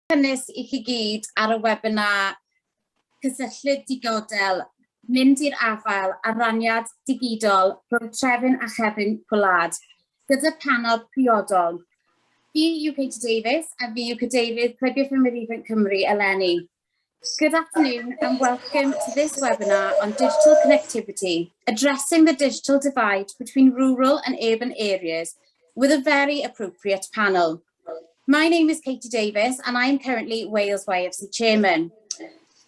Cynnes I chi gyd ar y webinar cysylltiad digodel, mynd i'r afael a raniad digidol rhwng trefn a chefn gwlad, gyda panel priodol. Fi yw Katie Davies a fi yw cadeirydd Clybio Ffyrdd Cymru eleni. Good afternoon and welcome to this webinar on digital connectivity, addressing the digital divide between rural and urban areas with a very appropriate panel. My name is Katie Davies and I am currently Wales YFC Chairman.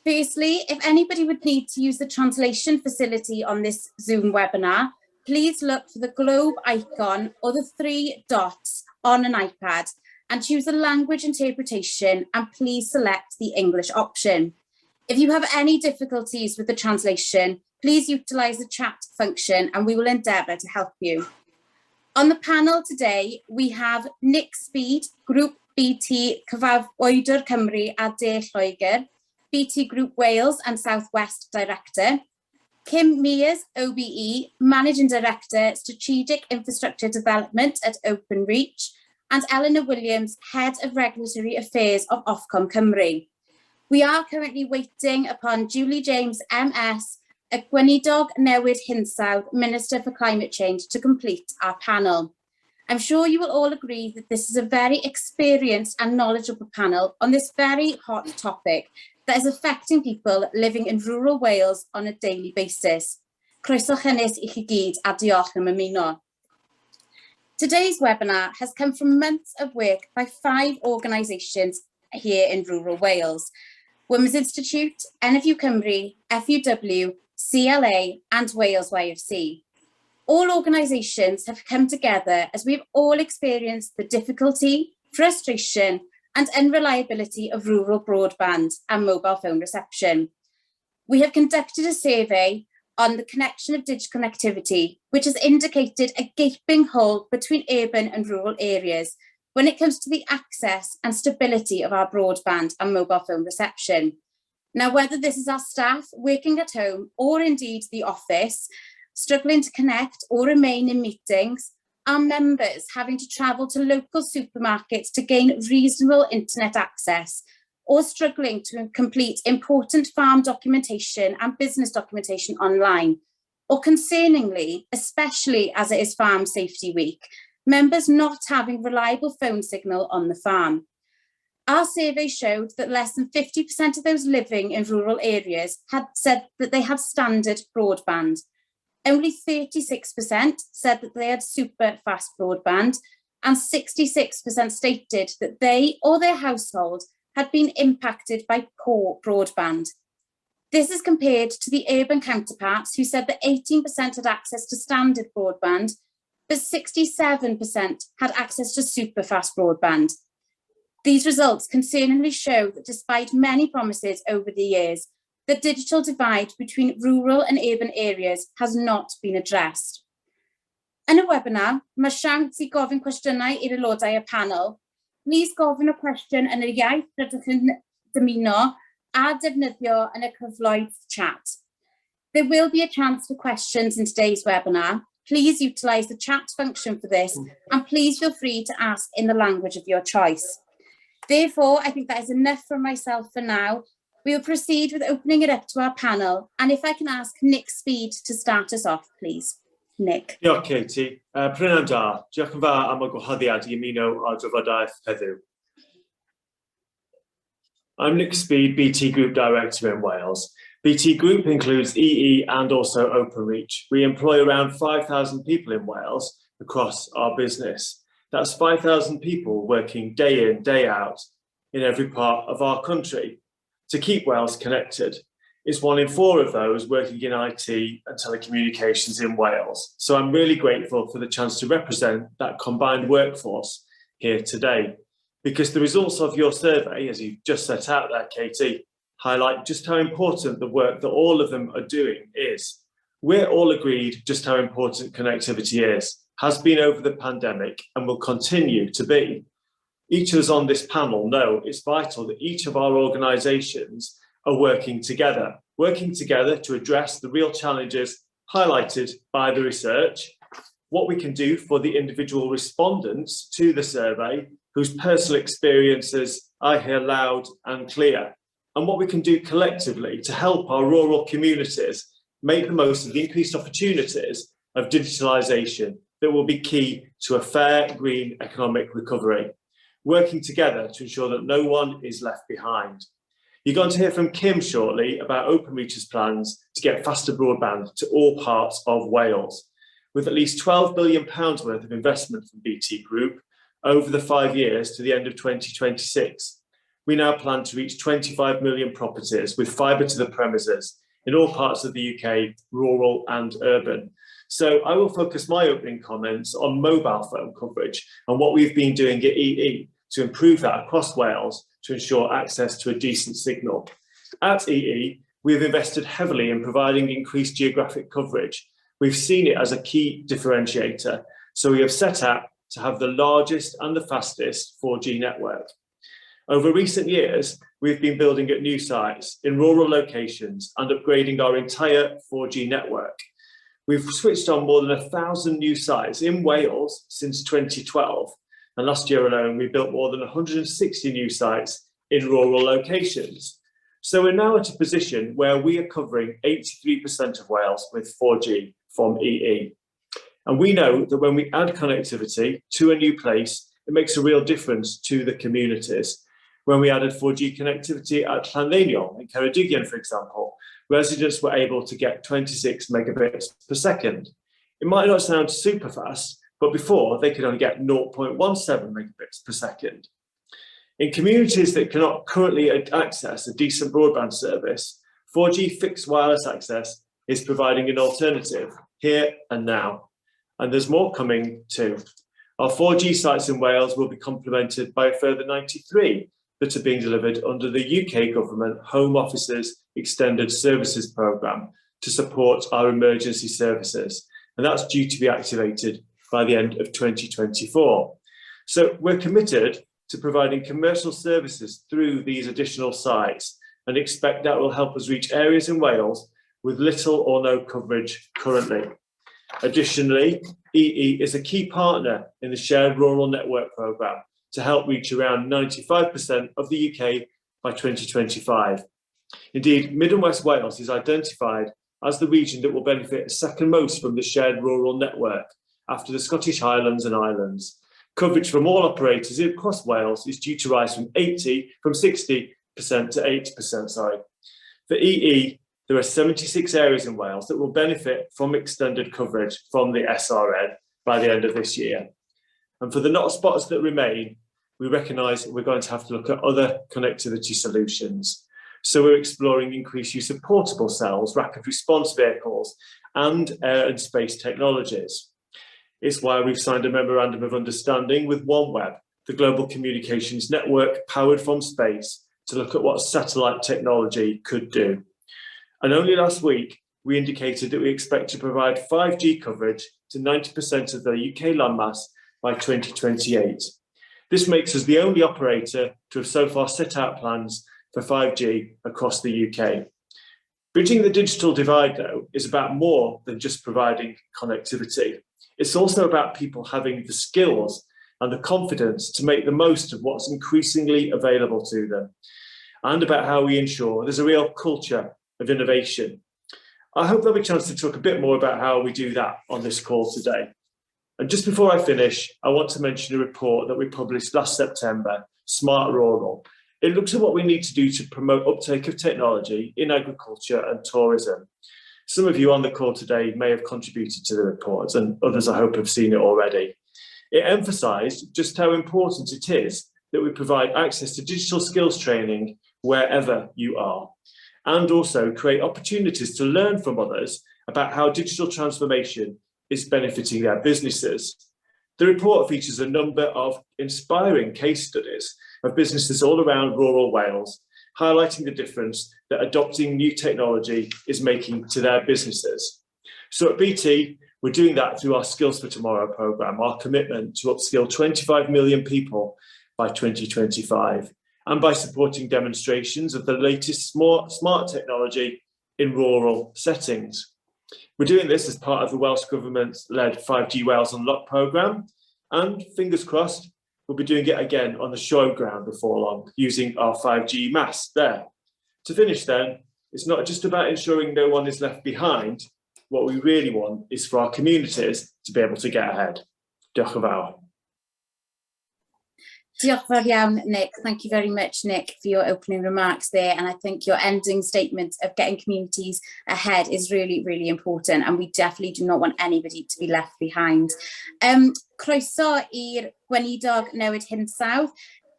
Firstly, if anybody would need to use the translation facility on this Zoom webinar, please look for the globe icon or the 3 dots on an iPad and choose the language interpretation and please select the English option. If you have any difficulties with the translation, please utilise the chat function and we will endeavour to help you. On the panel today, we have Nick Speed, Group BT Cyfarwyddwr Cymru a De Lloegr, BT Group Wales and South West Director, Kim Mears, OBE, Managing Director, Strategic Infrastructure Development at Openreach, and Eleanor Williams, Head of Regulatory Affairs of Ofcom Cymru. We are currently waiting upon Julie James, MS, a Gweinidog Newid Hinsawdd, Minister for Climate Change, to complete our panel. I'm sure you will all agree that this is a very experienced and knowledgeable panel on this very hot topic that is affecting people living in rural Wales on a daily basis. Croeso chynnes I chi gyd a diolch am ymuno. Today's webinar has come from months of work by 5 organisations here in rural Wales: Women's Institute, NFU Cymru, FUW, CLA and Wales YFC. All organisations have come together as we've all experienced the difficulty, frustration and unreliability of rural broadband and mobile phone reception. We have conducted a survey on the connection of digital connectivity, which has indicated a gaping hole between urban and rural areas when it comes to the access and stability of our broadband and mobile phone reception. Now, whether this is our staff working at home or indeed the office, struggling to connect or remain in meetings, our members having to travel to local supermarkets to gain reasonable internet access, or struggling to complete important farm documentation and business documentation online, or concerningly, especially as it is Farm Safety Week, members not having reliable phone signal on the farm. Our survey showed that less than 50% of those living in rural areas had said that they had standard broadband. Only 36% said that they had super fast broadband, and 66% stated that they or their household had been impacted by poor broadband. This is compared to the urban counterparts who said that 18% had access to standard broadband, but 67% had access to super fast broadband. These results concerningly show that despite many promises over the years, the digital divide between rural and urban areas has not been addressed. Yn y webinar, mae siawns I gofyn cwestiynau i'r aelodau y panel. Please gofyn y cwestiwn yn y iaith rydych chi'n dymuno a defnyddio yn y cyfloedd chat. There will be a chance for questions in today's webinar. Please utilise the chat function for this and please feel free to ask in the language of your choice. Therefore, I think that is enough from myself for now. We will proceed with opening it up to our panel, and if I can ask Nick Speed to start us off, please. Nick. Diolch, Katie. Prynawn da. Diolch yn fawr am y gwahoddiad I ymuno o'r drafodaeth heddiw. I'm Nick Speed, BT Group Director in Wales. BT Group includes EE and also Openreach. We employ around 5,000 people in Wales across our business. That's 5,000 people working day in, day out in every part of our country to keep Wales connected. It's 1 in 4 of those working in IT and telecommunications in Wales. So I'm really grateful for the chance to represent that combined workforce here today, because the results of your survey, as you've just set out there, Katie, highlight just how important the work that all of them are doing is. We're all agreed just how important connectivity is, has been over the pandemic and will continue to be. Each of us on this panel know it's vital that each of our organisations are working together to address the real challenges highlighted by the research, what we can do for the individual respondents to the survey, whose personal experiences I hear loud and clear, and what we can do collectively to help our rural communities make the most of the increased opportunities of digitalisation that will be key to a fair, green economic recovery, working together to ensure that no one is left behind. You're going to hear from Kim shortly about Openreach's plans to get faster broadband to all parts of Wales. With at least £12 billion worth of investment from BT Group over the 5 years to the end of 2026, we now plan to reach 25 million properties with fibre to the premises in all parts of the UK, rural and urban. So I will focus my opening comments on mobile phone coverage and what we've been doing at EE to improve that across Wales to ensure access to a decent signal. At EE, we have invested heavily in providing increased geographic coverage. We've seen it as a key differentiator, so we have set out to have the largest and the fastest 4G network. Over recent years, we've been building at new sites in rural locations and upgrading our entire 4G network. We've switched on more than 1,000 new sites in Wales since 2012, and last year alone, we built more than 160 new sites in rural locations. So we're now at a position where we are covering 83% of Wales with 4G from EE. And we know that when we add connectivity to a new place, it makes a real difference to the communities. When we added 4G connectivity at Llanddeiniol in Ceredigion, for example, residents were able to get 26 megabits per second. It might not sound super fast, but before they could only get 0.17 megabits per second. In communities that cannot currently access a decent broadband service, 4G fixed wireless access is providing an alternative here and now. And there's more coming too. Our 4G sites in Wales will be complemented by a further 93 that are being delivered under the UK Government Home Office's Extended Services Programme to support our emergency services. And that's due to be activated by the end of 2024. So we're committed to providing commercial services through these additional sites and expect that will help us reach areas in Wales with little or no coverage currently. Additionally, EE is a key partner in the Shared Rural Network Programme to help reach around 95% of the UK by 2025. Indeed, Mid and West Wales is identified as the region that will benefit second most from the Shared Rural Network after the Scottish Highlands and Islands. Coverage from all operators across Wales is due to rise from 60% to 80%. For EE, there are 76 areas in Wales that will benefit from extended coverage from the SRN by the end of this year. And for the not spots that remain, we recognise we're going to have to look at other connectivity solutions. So we're exploring increased use of portable cells, rapid response vehicles, and air and space technologies. It's why we've signed a memorandum of understanding with OneWeb, the global communications network powered from space, to look at what satellite technology could do. And only last week, we indicated that we expect to provide 5G coverage to 90% of the UK landmass by 2028. This makes us the only operator to have so far set out plans for 5G across the UK. Bridging the digital divide, though, is about more than just providing connectivity. It's also about people having the skills and the confidence to make the most of what's increasingly available to them, and about how we ensure there's a real culture of innovation. I hope there'll be a chance to talk a bit more about how we do that on this call today. And just before I finish, I want to mention a report that we published last September, Smart Rural. It looks at what we need to do to promote uptake of technology in agriculture and tourism. Some of you on the call today may have contributed to the report, and others I hope have seen it already. It emphasised just how important it is that we provide access to digital skills training wherever you are, and also create opportunities to learn from others about how digital transformation is benefiting their businesses. The report features a number of inspiring case studies of businesses all around rural Wales, highlighting the difference that adopting new technology is making to their businesses. So at BT, we're doing that through our Skills for Tomorrow programme, our commitment to upskill 25 million people by 2025, and by supporting demonstrations of the latest smart technology in rural settings. We're doing this as part of the Welsh Government's led 5G Wales Unlocked programme, and fingers crossed, we'll be doing it again on the show ground before long, using our 5G mast there. To finish then, it's not just about ensuring no one is left behind. What we really want is for our communities to be able to get ahead. Diolch yn fawr. Diolch fawr iawn, Nick. Thank you very much, Nick, for your opening remarks there. And I think your ending statement of getting communities ahead is really, really important. And we definitely do not want anybody to be left behind. Croeso i'r gweinidog newid hinsawdd.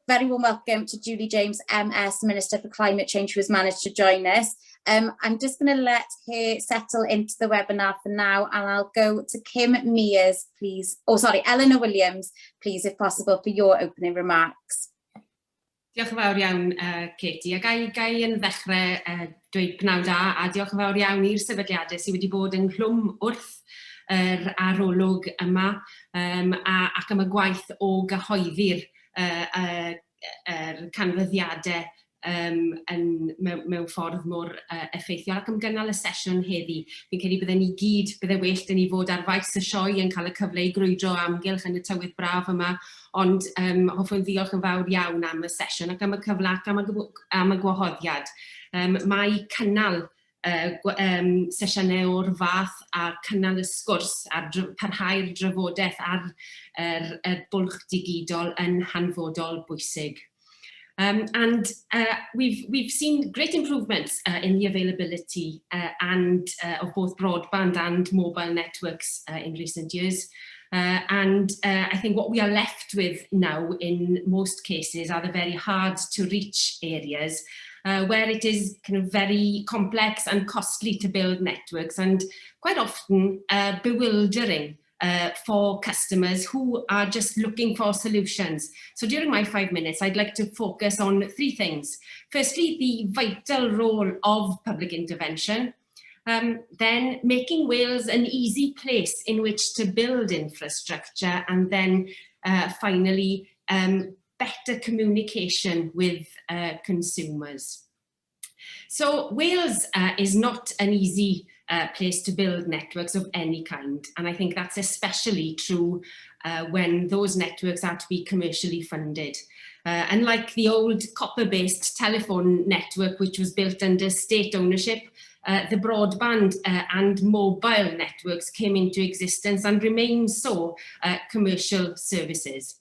Very warm welcome to Julie James, MS, Minister for Climate Change, who has managed to join us. I'm just going to let her settle into the webinar for now, and I'll go to Kim Mears, please. Oh, sorry, Eleanor Williams, please, if possible, for your opening remarks. Diolch yn fawr iawn, Katie. A gai yn ddechrau dweud pnawn da, a diolch yn fawr iawn i'r sefydliadau sydd wedi bod yn hlwm wrth yr arolwg yma ac am y gwaith o gyhoeddi'r canfyddiadau mewn ffordd mor effeithiol ac am gynnal y sesiwn heddi. Fi'n credu bydde ni gyd, bydde well dyn ni fod ar faes y sioe yn cael y cyfle i grwydro amgylch yn y tywydd braf yma, ond hoffwn ddiolch yn fawr iawn am y sesiwn ac am y cyfle ac am y gwahoddiad. Mae cynnal sesiynau o'r fath a cynnal y sgwrs a parhau'r drafodaeth ar y bwlch digidol yn hanfodol bwysig. And we've seen great improvements in the availability of both broadband and mobile networks in recent years. And I think what we are left with now in most cases are the very hard to reach areas where it is kind of very complex and costly to build networks and quite often bewildering for customers who are just looking for solutions. So during my 5 minutes, I'd like to focus on three things. Firstly, the vital role of public intervention. Then making Wales an easy place in which to build infrastructure. And then finally, better communication with consumers. So Wales is not an easy place to build networks of any kind. And I think that's especially true when those networks are to be commercially funded. Unlike the old copper-based telephone network, which was built under state ownership, the broadband and mobile networks came into existence and remain so commercial services.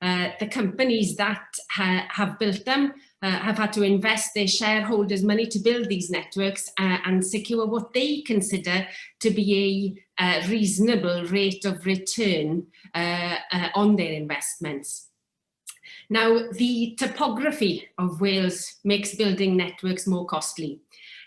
The companies that have built them have had to invest their shareholders' money to build these networks and secure what they consider to be a reasonable rate of return on their investments. Now, the topography of Wales makes building networks more costly.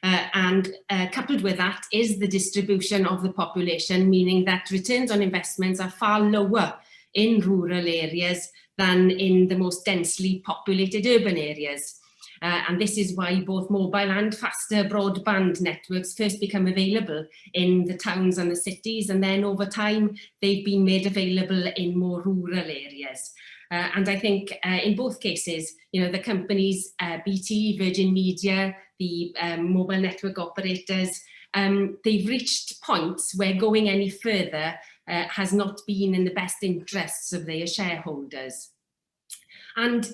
And coupled with that is the distribution of the population, meaning that returns on investments are far lower in rural areas than in the most densely populated urban areas. And this is why both mobile and faster broadband networks first become available in the towns and the cities, and then over time they've been made available in more rural areas. And I think in both cases, you know, the companies, BT, Virgin Media, the mobile network operators, they've reached points where going any further has not been in the best interests of their shareholders. And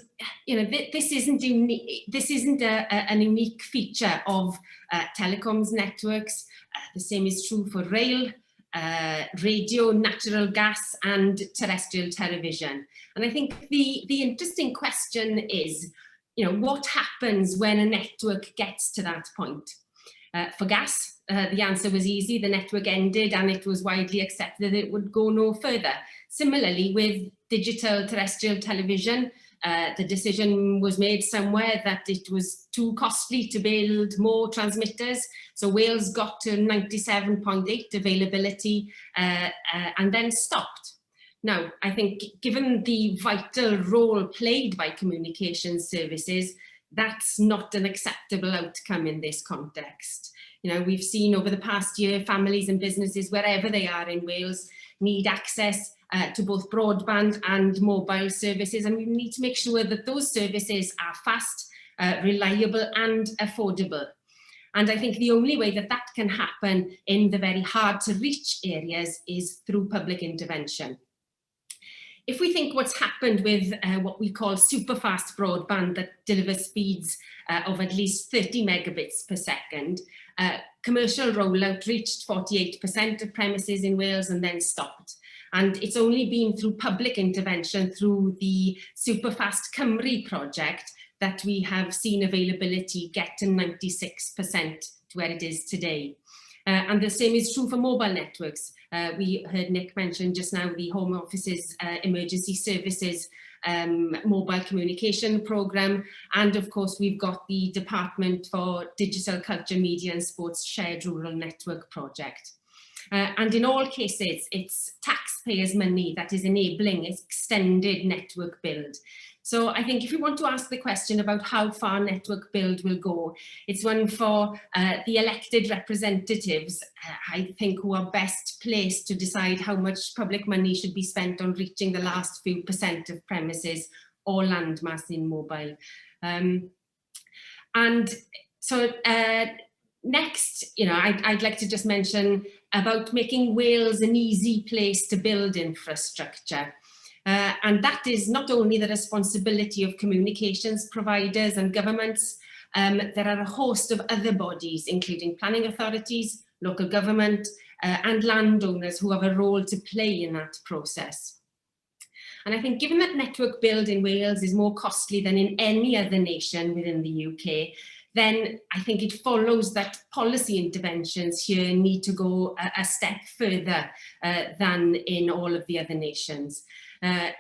you know, this isn't unique. This isn't an unique feature of telecoms networks. The same is true for rail, radio, natural gas, and terrestrial television. And I think the interesting question is, you know, what happens when a network gets to that point? For gas, the answer was easy. The network ended and it was widely accepted that it would go no further. Similarly, with digital terrestrial television, the decision was made somewhere that it was too costly to build more transmitters. So Wales got to 97.8 availability and then stopped. Now, I think given the vital role played by communications services, that's not an acceptable outcome in this context. You know, we've seen over the past year, families and businesses, wherever they are in Wales, need access to both broadband and mobile services, and we need to make sure that those services are fast, reliable and affordable. And I think the only way that that can happen in the very hard to reach areas is through public intervention. If we think what's happened with what we call super fast broadband that delivers speeds of at least 30 megabits per second, commercial rollout reached 48% of premises in Wales and then stopped. And it's only been through public intervention through the Superfast Cymru project that we have seen availability get to 96% to where it is today. And the same is true for mobile networks. We heard Nick mention just now the Home Office's emergency services mobile communication programme, and of course we've got the Department for Digital Culture, Media and Sports Shared Rural Network project. And in all cases, it's taxpayers' money that is enabling extended network build. So I think if you want to ask the question about how far network build will go, it's one for the elected representatives, I think, who are best placed to decide how much public money should be spent on reaching the last few % of premises or landmass in mobile. And so next, I'd like to just mention about making Wales an easy place to build infrastructure. And that is not only the responsibility of communications providers and governments, there are a host of other bodies, including planning authorities, local government, and landowners who have a role to play in that process. And I think given that network build in Wales is more costly than in any other nation within the UK, then I think it follows that policy interventions here need to go a step further than in all of the other nations. A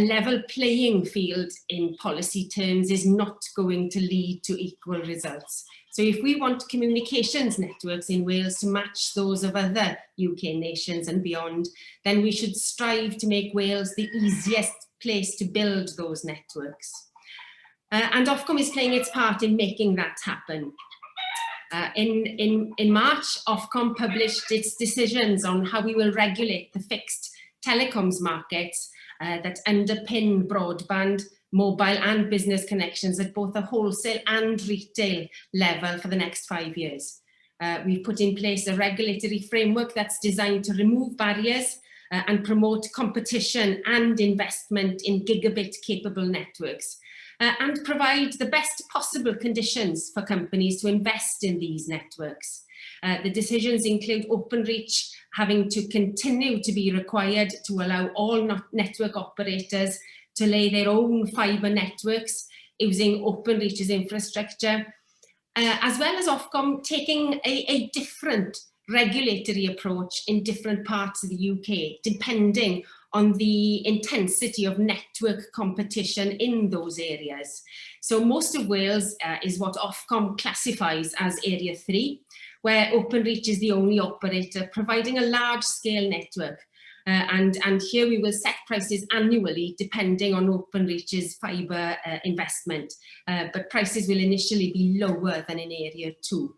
level playing field in policy terms is not going to lead to equal results. So if we want communications networks in Wales to match those of other UK nations and beyond, then we should strive to make Wales the easiest place to build those networks. And Ofcom is playing its part in making that happen. In March, Ofcom published its decisions on how we will regulate the fixed telecoms markets that underpin broadband, mobile and business connections at both a wholesale and retail level for the next 5 years. We've put in place a regulatory framework that's designed to remove barriers and promote competition and investment in gigabit-capable networks, and provide the best possible conditions for companies to invest in these networks. The decisions include Openreach having to continue to be required to allow all network operators to lay their own fibre networks using Openreach's infrastructure, as well as Ofcom taking a different regulatory approach in different parts of the UK, depending on the intensity of network competition in those areas. So most of Wales is what Ofcom classifies as Area 3, where Openreach is the only operator providing a large-scale network. And here we will set prices annually depending on Openreach's fibre investment, but prices will initially be lower than in Area 2.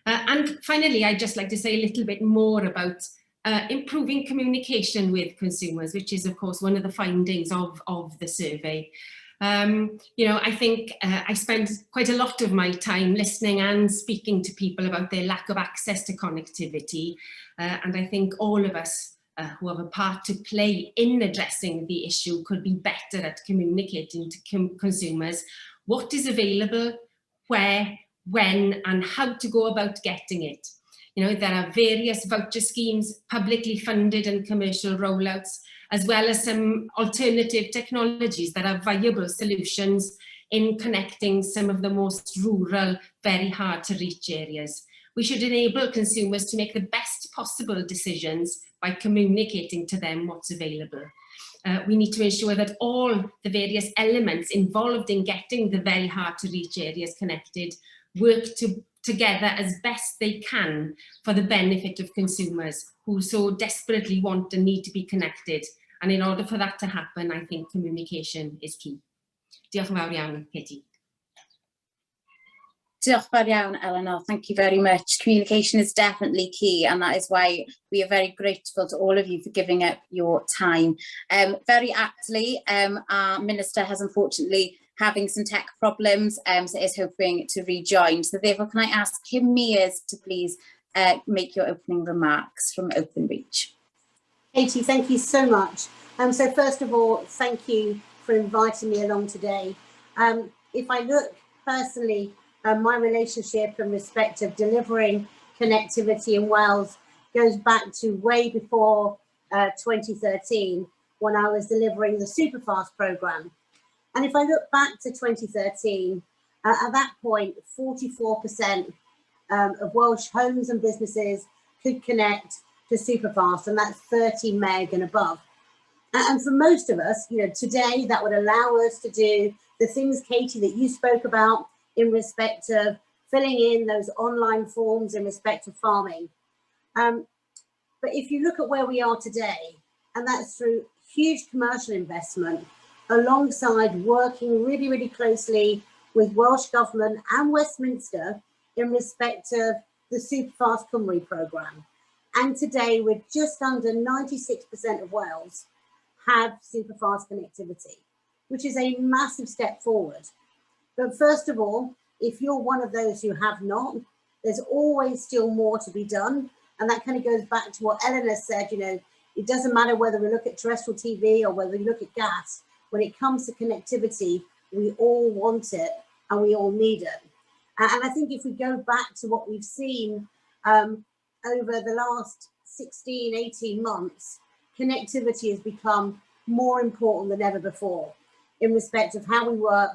And finally, I'd just like to say a little bit more about improving communication with consumers, which is, of course, one of the findings of the survey. I think I spend quite a lot of my time listening and speaking to people about their lack of access to connectivity. And I think all of us who have a part to play in addressing the issue could be better at communicating to consumers what is available, where, when, and how to go about getting it. There are various voucher schemes, publicly funded and commercial rollouts, as well as some alternative technologies that are viable solutions in connecting some of the most rural, very hard to reach areas. We should enable consumers to make the best possible decisions by communicating to them what's available. We need to ensure that all the various elements involved in getting the very hard to reach areas connected work together as best they can for the benefit of consumers who so desperately want and need to be connected. And in order for that to happen, I think communication is key. Diolch yn fawr iawn, Katie. Diolch yn fawr iawn, Eleanor. Thank you very much. Communication is definitely key, and that is why we are very grateful to all of you for giving up your time. Very aptly, our Minister has unfortunately having some tech problems, so is hoping to rejoin. So therefore, can I ask Kim Mears to please make your opening remarks from Openreach? Katie, thank you so much. So first of all, thank you for inviting me along today. If I look personally, my relationship and respect of delivering connectivity in Wales goes back to way before 2013, when I was delivering the Superfast programme. And if I look back to 2013, at that point, 44% of Welsh homes and businesses could connect to Superfast, and that's 30 meg and above. And for most of us, you know, today that would allow us to do the things, Katie, that you spoke about in respect of filling in those online forms in respect of farming. But if you look at where we are today, and that's through huge commercial investment, alongside working really, really closely with Welsh Government and Westminster in respect of the Superfast Cymru programme. And today we're just under 96% of Wales have Superfast connectivity, which is a massive step forward. But first of all, if you're one of those who have not, there's always still more to be done. And that kind of goes back to what Eleanor said, you know, it doesn't matter whether we look at terrestrial TV or whether we look at gas. When it comes to connectivity, we all want it and we all need it. And I think if we go back to what we've seen over the last 16, 18 months, connectivity has become more important than ever before in respect of how we work,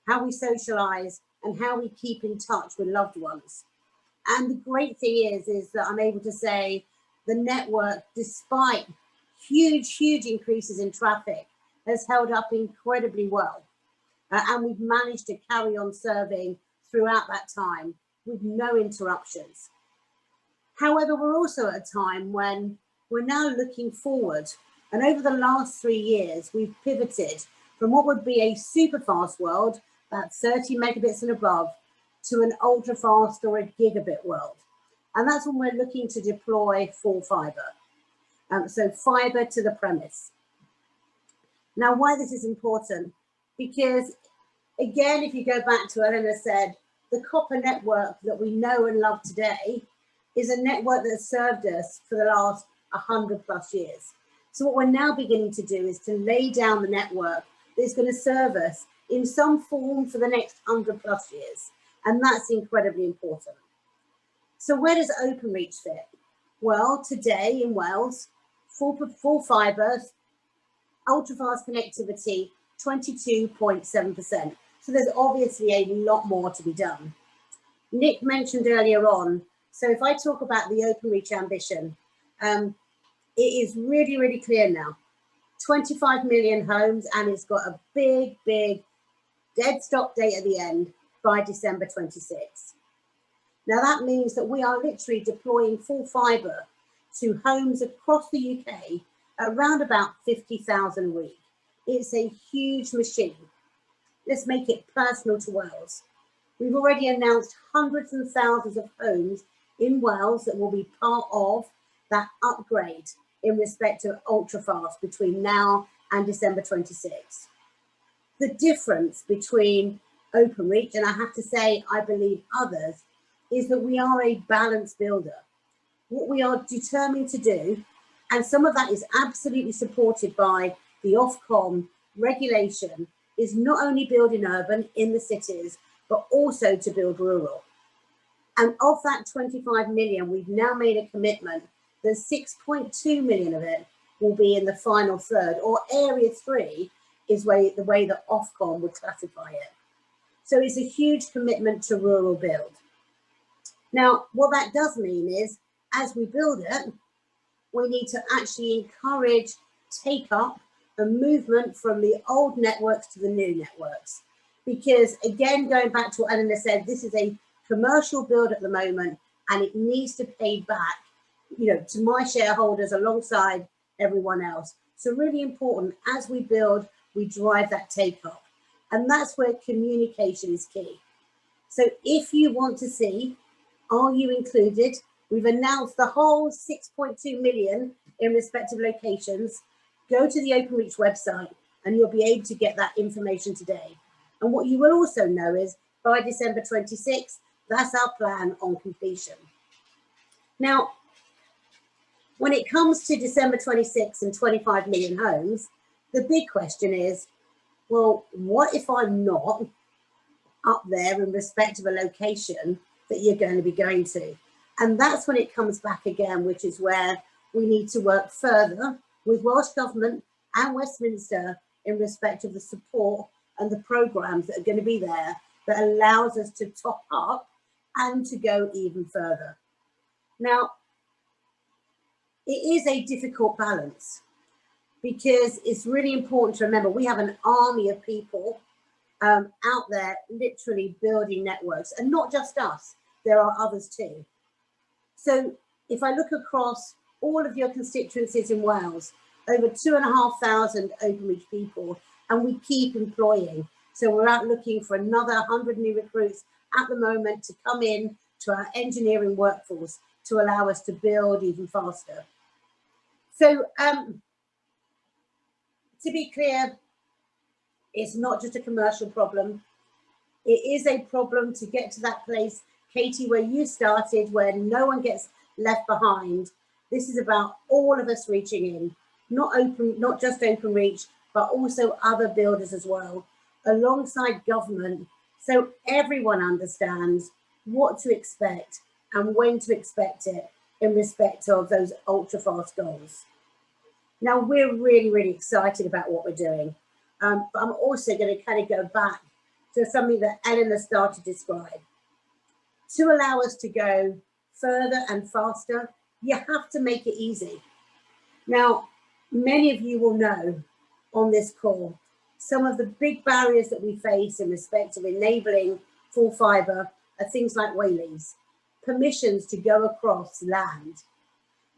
how we socialise, and how we keep in touch with loved ones. And the great thing is that I'm able to say the network, despite huge, huge increases in traffic, has held up incredibly well. And we've managed to carry on serving throughout that time with no interruptions. However, we're also at a time when we're now looking forward. And over the last 3 years, we've pivoted from what would be a super fast world, about 30 megabits and above, to an ultra fast or a gigabit world. And that's when we're looking to deploy full fibre. So fibre to the premise. Now, why this is important? Because again, if you go back to what Eleanor said, the copper network that we know and love today is a network that has served us for the last 100 plus years. So what we're now beginning to do is to lay down the network that's going to serve us in some form for the next 100 plus years. And that's incredibly important. So where does Openreach fit? Well, today in Wales, full fibre, ultra-fast connectivity, 22.7%. So there's obviously a lot more to be done. Nick mentioned earlier on, so if I talk about the Openreach ambition, it is really, really clear now. 25 million homes, and it's got a big, big dead stop date at the end by December 26. Now that means that we are literally deploying full fibre to homes across the UK at around about 50,000 a week. It's a huge machine. Let's make it personal to Wales. We've already announced hundreds and thousands of homes in Wales that will be part of that upgrade in respect of ultra-fast between now and December 26. The difference between Openreach, and I have to say, I believe others, is that we are a balanced builder. What we are determined to do, and some of that is absolutely supported by the Ofcom regulation, is not only build in urban, in the cities, but also to build rural. And of that 25 million, we've now made a commitment that 6.2 million of it will be in the final third, or area 3 is the way that Ofcom would classify it. So it's a huge commitment to rural build. Now, what that does mean is, as we build it, we need to actually encourage take up and movement from the old networks to the new networks. Because again, going back to what Eleanor said, this is a commercial build at the moment, and it needs to pay back, you know, to my shareholders alongside everyone else. So really important, as we build, we drive that take up. And that's where communication is key. So if you want to see, are you included? We've announced the whole 6.2 million in respective locations. Go to the Openreach website and you'll be able to get that information today. And what you will also know is by December 26, that's our plan on completion. Now, when it comes to December 26 and 25 million homes, the big question is, well, what if I'm not up there in respect of a location that you're going to be going to? And that's when it comes back again, which is where we need to work further with Welsh Government and Westminster in respect of the support and the programmes that are going to be there that allows us to top up and to go even further. Now, it is a difficult balance because it's really important to remember we have an army of people out there literally building networks, and not just us, there are others too. So if I look across all of your constituencies in Wales, over 2,500 Openreach people, and we keep employing. So we're out looking for another 100 new recruits at the moment to come in to our engineering workforce to allow us to build even faster. So to be clear, it's not just a commercial problem. It is a problem to get to that place, Katie, where you started, where no one gets left behind. This is about all of us reaching in, not just Openreach, but also other builders as well, alongside government, so everyone understands what to expect and when to expect it in respect of those ultra fast goals. Now, we're really, really excited about what we're doing. But I'm also going to kind of go back to something that Eleanor started to describe. To allow us to go further and faster, you have to make it easy. Now, many of you will know on this call, some of the big barriers that we face in respect of enabling full fibre are things like waylays, permissions to go across land,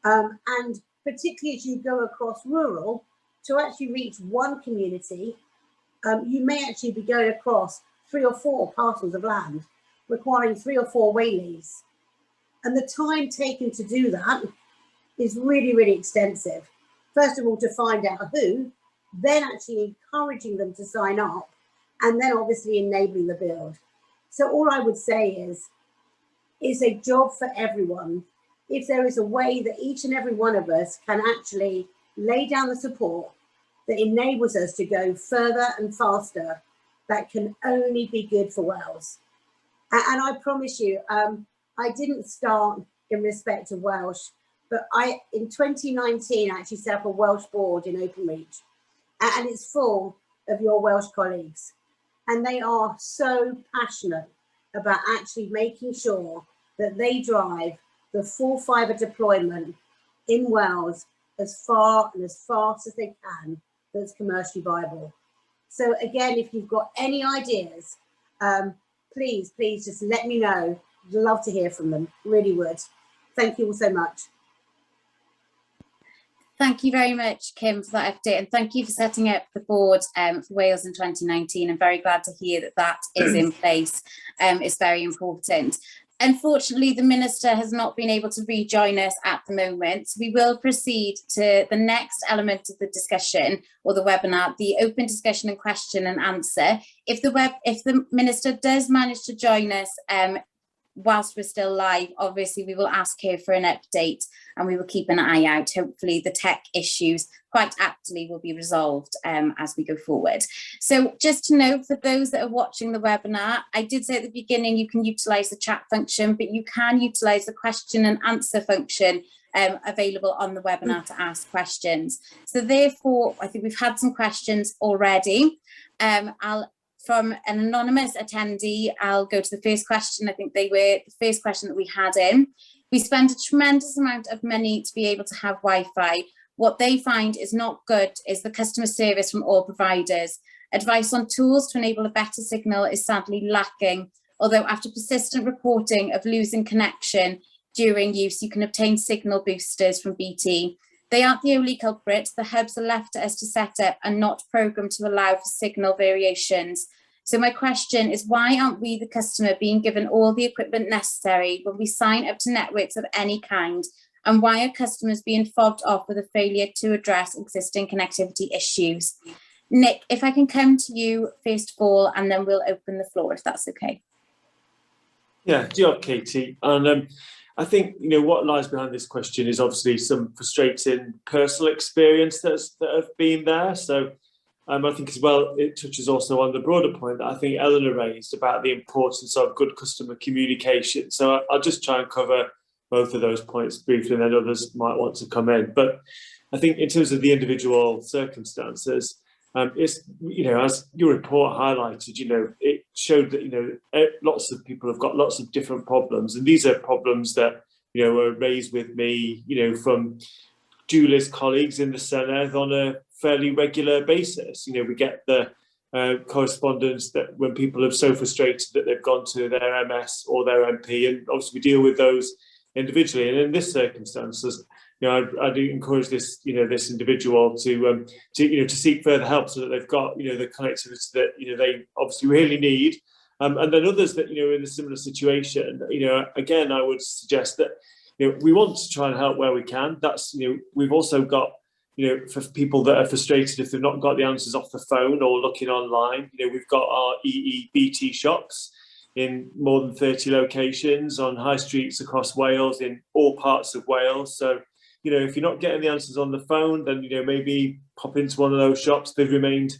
and particularly as you go across rural, to actually reach one community, you may actually be going across 3 or 4 parcels of land, requiring 3 or 4 waylays. And the time taken to do that is really, really extensive. First of all, to find out who, then actually encouraging them to sign up, and then obviously enabling the build. So all I would say is, it's a job for everyone. If there is a way that each and every one of us can actually lay down the support that enables us to go further and faster, that can only be good for Wales. And I promise you, I didn't start in respect of Welsh, but in 2019, I actually set up a Welsh board in Openreach, and it's full of your Welsh colleagues. And they are so passionate about actually making sure that they drive the full fibre deployment in Wales as far and as fast as they can, that's commercially viable. So again, if you've got any ideas, please just let me know. I'd love to hear from them, really would. Thank you all so much. Thank you very much, Kim, for that update, and thank you for setting up the board for Wales in 2019. I'm very glad to hear that that is in place. It's very important. Unfortunately, the Minister has not been able to rejoin us at the moment. We will proceed to the next element of the discussion or the webinar, the open discussion and question and answer. If the Minister does manage to join us whilst we're still live, obviously we will ask her for an update and we will keep an eye out. Hopefully the tech issues quite aptly will be resolved as we go forward. So just to note, for those that are watching the webinar, I did say at the beginning you can utilise the chat function, but you can utilise the question and answer function available on the webinar to ask questions. So therefore, I think we've had some questions already. From an anonymous attendee, I'll go to the first question. I think they were the first question that we had in. We spend a tremendous amount of money to be able to have Wi-Fi. What they find is not good is the customer service from all providers. Advice on tools to enable a better signal is sadly lacking, although after persistent reporting of losing connection during use, you can obtain signal boosters from BT. They aren't the only culprit. The hubs are left to us to set up and not programmed to allow for signal variations. So my question is, why aren't we, the customer, being given all the equipment necessary when we sign up to networks of any kind? And why are customers being fobbed off with a failure to address existing connectivity issues? Nick, if I can come to you first of all, and then we'll open the floor, if that's okay. Yeah, diolch, Katie. And I think, you know, what lies behind this question is obviously some frustrating personal experience that have been there. So I think as well, it touches also on the broader point that I think Eleanor raised about the importance of good customer communication. So I'll just try and cover both of those points briefly, and then others might want to come in. But I think in terms of the individual circumstances, it's, you know, as your report highlighted, you know, it showed that, you know, lots of people have got lots of different problems, and these are problems that, you know, were raised with me, you know, from Julie's colleagues in the Senedd on a fairly regular basis. You know, we get the correspondence that when people are so frustrated that they've gone to their MS or their MP, and obviously we deal with those individually. And in this circumstances, you know, I do encourage this, you know, this individual to you know, to seek further help so that they've got, you know, the connectivity that, you know, they obviously really need. And then others that, you know, in a similar situation, you know, again, I would suggest that, you know, we want to try and help where we can. That's, you know, we've also got, you know, for people that are frustrated if they've not got the answers off the phone or looking online, you know, we've got our EEBT shops in more than 30 locations on high streets across Wales, in all parts of Wales. So, you know, if you're not getting the answers on the phone, then, you know, maybe pop into one of those shops. They've remained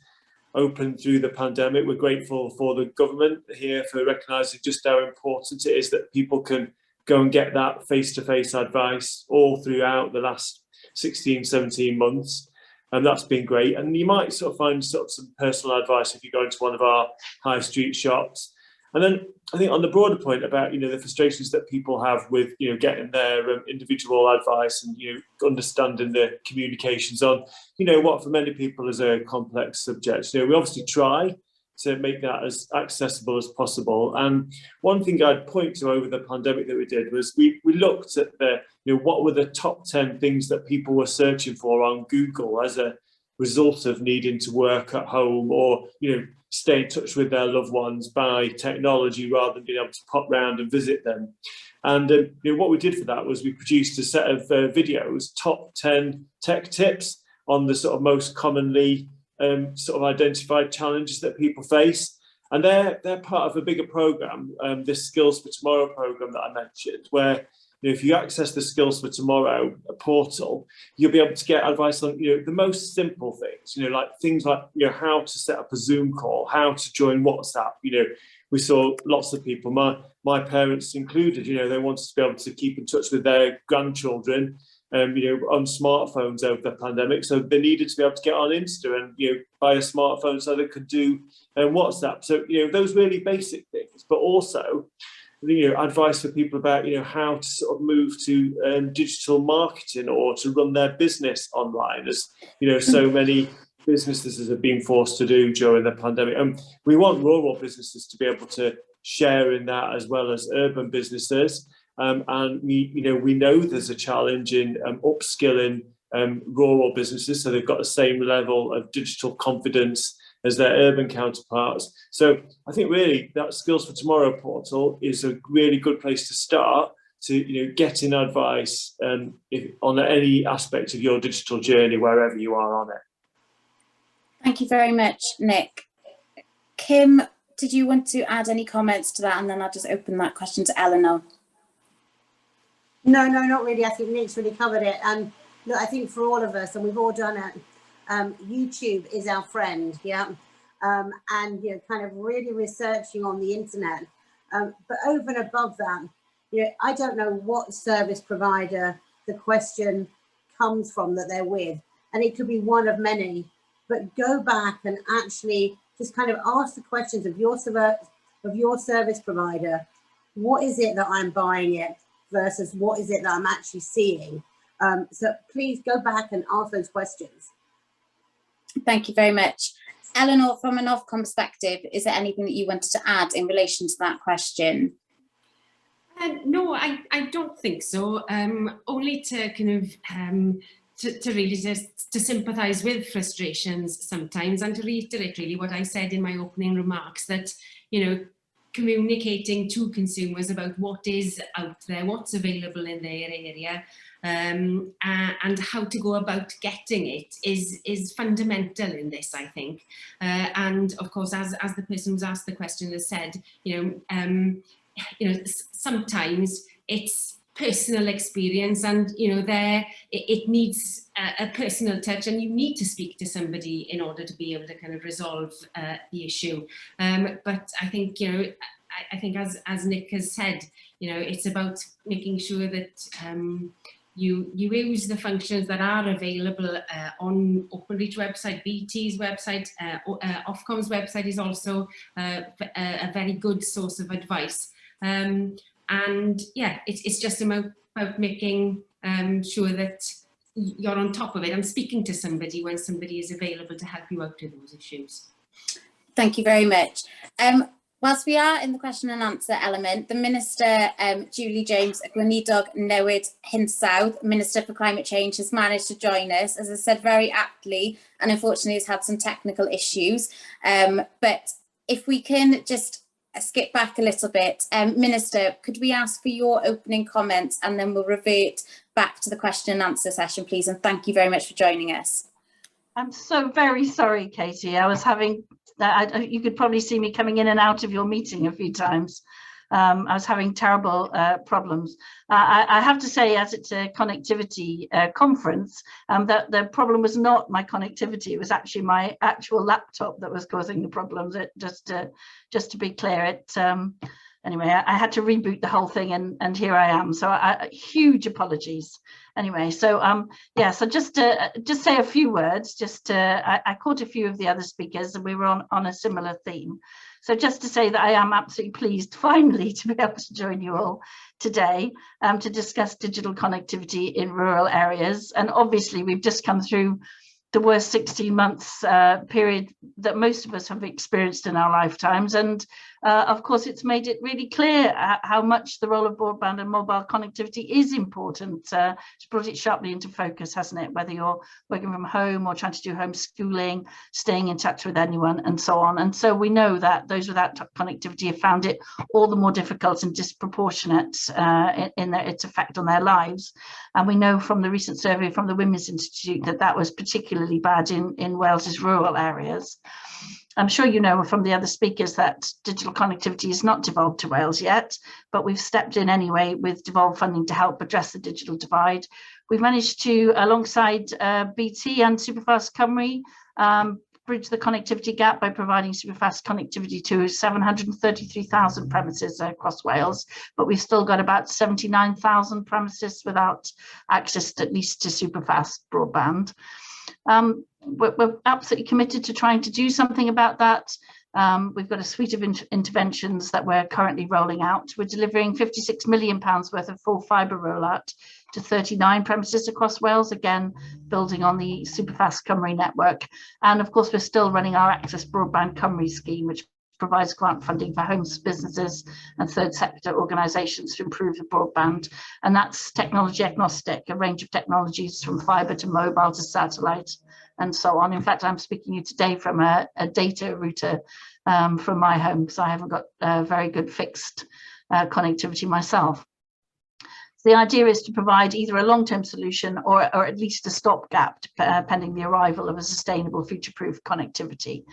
open through the pandemic. We're grateful for the government here for recognising just how important it is that people can go and get that face-to-face advice all throughout the last 16, 17 months. And that's been great. And you might sort of find sort of some personal advice if you go into one of our high street shops. And then I think on the broader point about, you know, the frustrations that people have with, you know, getting their individual advice and, you know, understanding the communications on, you know, what for many people is a complex subject. You know, we obviously try to make that as accessible as possible. And one thing I'd point to over the pandemic that we did was we looked at the, you know, what were the top 10 things that people were searching for on Google as a result of needing to work at home or, you know, stay in touch with their loved ones by technology rather than being able to pop round and visit them. And you know, what we did for that was we produced a set of videos, top 10 tech tips on the sort of most commonly sort of identified challenges that people face. And they're part of a bigger program, this Skills for Tomorrow program that I mentioned, where, you know, if you access the Skills for Tomorrow portal, you'll be able to get advice on, you know, the most simple things, you know, like things like, you know, how to set up a Zoom call, how to join WhatsApp. You know, we saw lots of people, my parents included, you know, they wanted to be able to keep in touch with their grandchildren, you know, on smartphones over the pandemic. So they needed to be able to get on Insta and, you know, buy a smartphone so they could do WhatsApp. So, you know, those really basic things, but also, you know, advice for people about, you know, how to sort of move to digital marketing or to run their business online, as, you know, so many businesses have been forced to do during the pandemic. And we want rural businesses to be able to share in that as well as urban businesses. And we know there's a challenge in upskilling rural businesses, so they've got the same level of digital confidence as their urban counterparts. So I think really that Skills for Tomorrow portal is a really good place to start to, you know, getting advice on any aspect of your digital journey, wherever you are on it. Thank you very much, Nick. Kim, did you want to add any comments to that? And then I'll just open that question to Eleanor. No, not really. I think Nick's really covered it. And look, I think for all of us, and we've all done it, YouTube is our friend, yeah, and, you know, kind of really researching on the internet. But over and above that, you know, I don't know what service provider the question comes from that they're with, and it could be one of many. But go back and actually just kind of ask the questions of your service provider. What is it that I'm buying it versus what is it that I'm actually seeing? So please go back and ask those questions. Thank you very much. Eleanor, from an Ofcom perspective, is there anything that you wanted to add in relation to that question? No, I don't think so. Only to kind of to really just to sympathise with frustrations sometimes, and to reiterate really what I said in my opening remarks, that, you know, communicating to consumers about what is out there, what's available in their area, and how to go about getting it is fundamental in this, I think. And of course, as the person who's asked the question has said, sometimes it's personal experience, and it needs a personal touch, and you need to speak to somebody in order to be able to kind of resolve the issue. But I think I think as Nick has said, it's about making sure that you use the functions that are available on Openreach website, BT's website, Ofcom's website is also a very good source of advice. And yeah, it's just about making sure that you're on top of it and speaking to somebody when somebody is available to help you out with those issues. Thank you very much. Whilst we are in the question and answer element, the Minister, Julie James Gwynidog Newid Hinsawdd, Minister for Climate Change, has managed to join us, as I said, very aptly, and unfortunately has had some technical issues. But if we can just skip back a little bit, Minister, could we ask for your opening comments, and then we'll revert back to the question and answer session, please, and thank you very much for joining us. I'm so very sorry, Katie. I was having, you could probably see me coming in and out of your meeting a few times. I was having terrible problems. I have to say, as it's a connectivity conference, that the problem was not my connectivity. It was actually my actual laptop that was causing the problems. Just to be clear, anyway, I had to reboot the whole thing, and here I am. So huge apologies. Anyway, so yeah, so just say a few words. I caught a few of the other speakers, and we were on a similar theme. So just to say that I am absolutely pleased finally to be able to join you all today to discuss digital connectivity in rural areas. And obviously we've just come through the worst 16 months period that most of us have experienced in our lifetimes. And of course, it's made it really clear how much the role of broadband and mobile connectivity is important. It's brought it sharply into focus, hasn't it? Whether you're working from home or trying to do homeschooling, staying in touch with anyone, and so on. And so we know that those without connectivity have found it all the more difficult and disproportionate in its effect on their lives. And we know from the recent survey from the Women's Institute that was particularly bad in Wales's rural areas. I'm sure you know from the other speakers that digital connectivity is not devolved to Wales yet, but we've stepped in anyway with devolved funding to help address the digital divide. We've managed to, alongside BT and Superfast Cymru, bridge the connectivity gap by providing superfast connectivity to 733,000 premises across Wales, but we've still got about 79,000 premises without access at least to superfast broadband. We're absolutely committed to trying to do something about that. We've got a suite of interventions that we're currently rolling out. We're delivering £56 million worth of full fibre rollout to 39 premises across Wales, again, building on the Superfast Cymru network. And of course, we're still running our Access Broadband Cymru scheme, which provides grant funding for homes, businesses and third sector organisations to improve the broadband. And that's technology agnostic, a range of technologies from fibre to mobile to satellite and so on. In fact, I'm speaking to you today from a data router from my home, because I haven't got very good fixed connectivity myself. The idea is to provide either a long-term solution or at least a stopgap pending the arrival of a sustainable future-proof connectivity.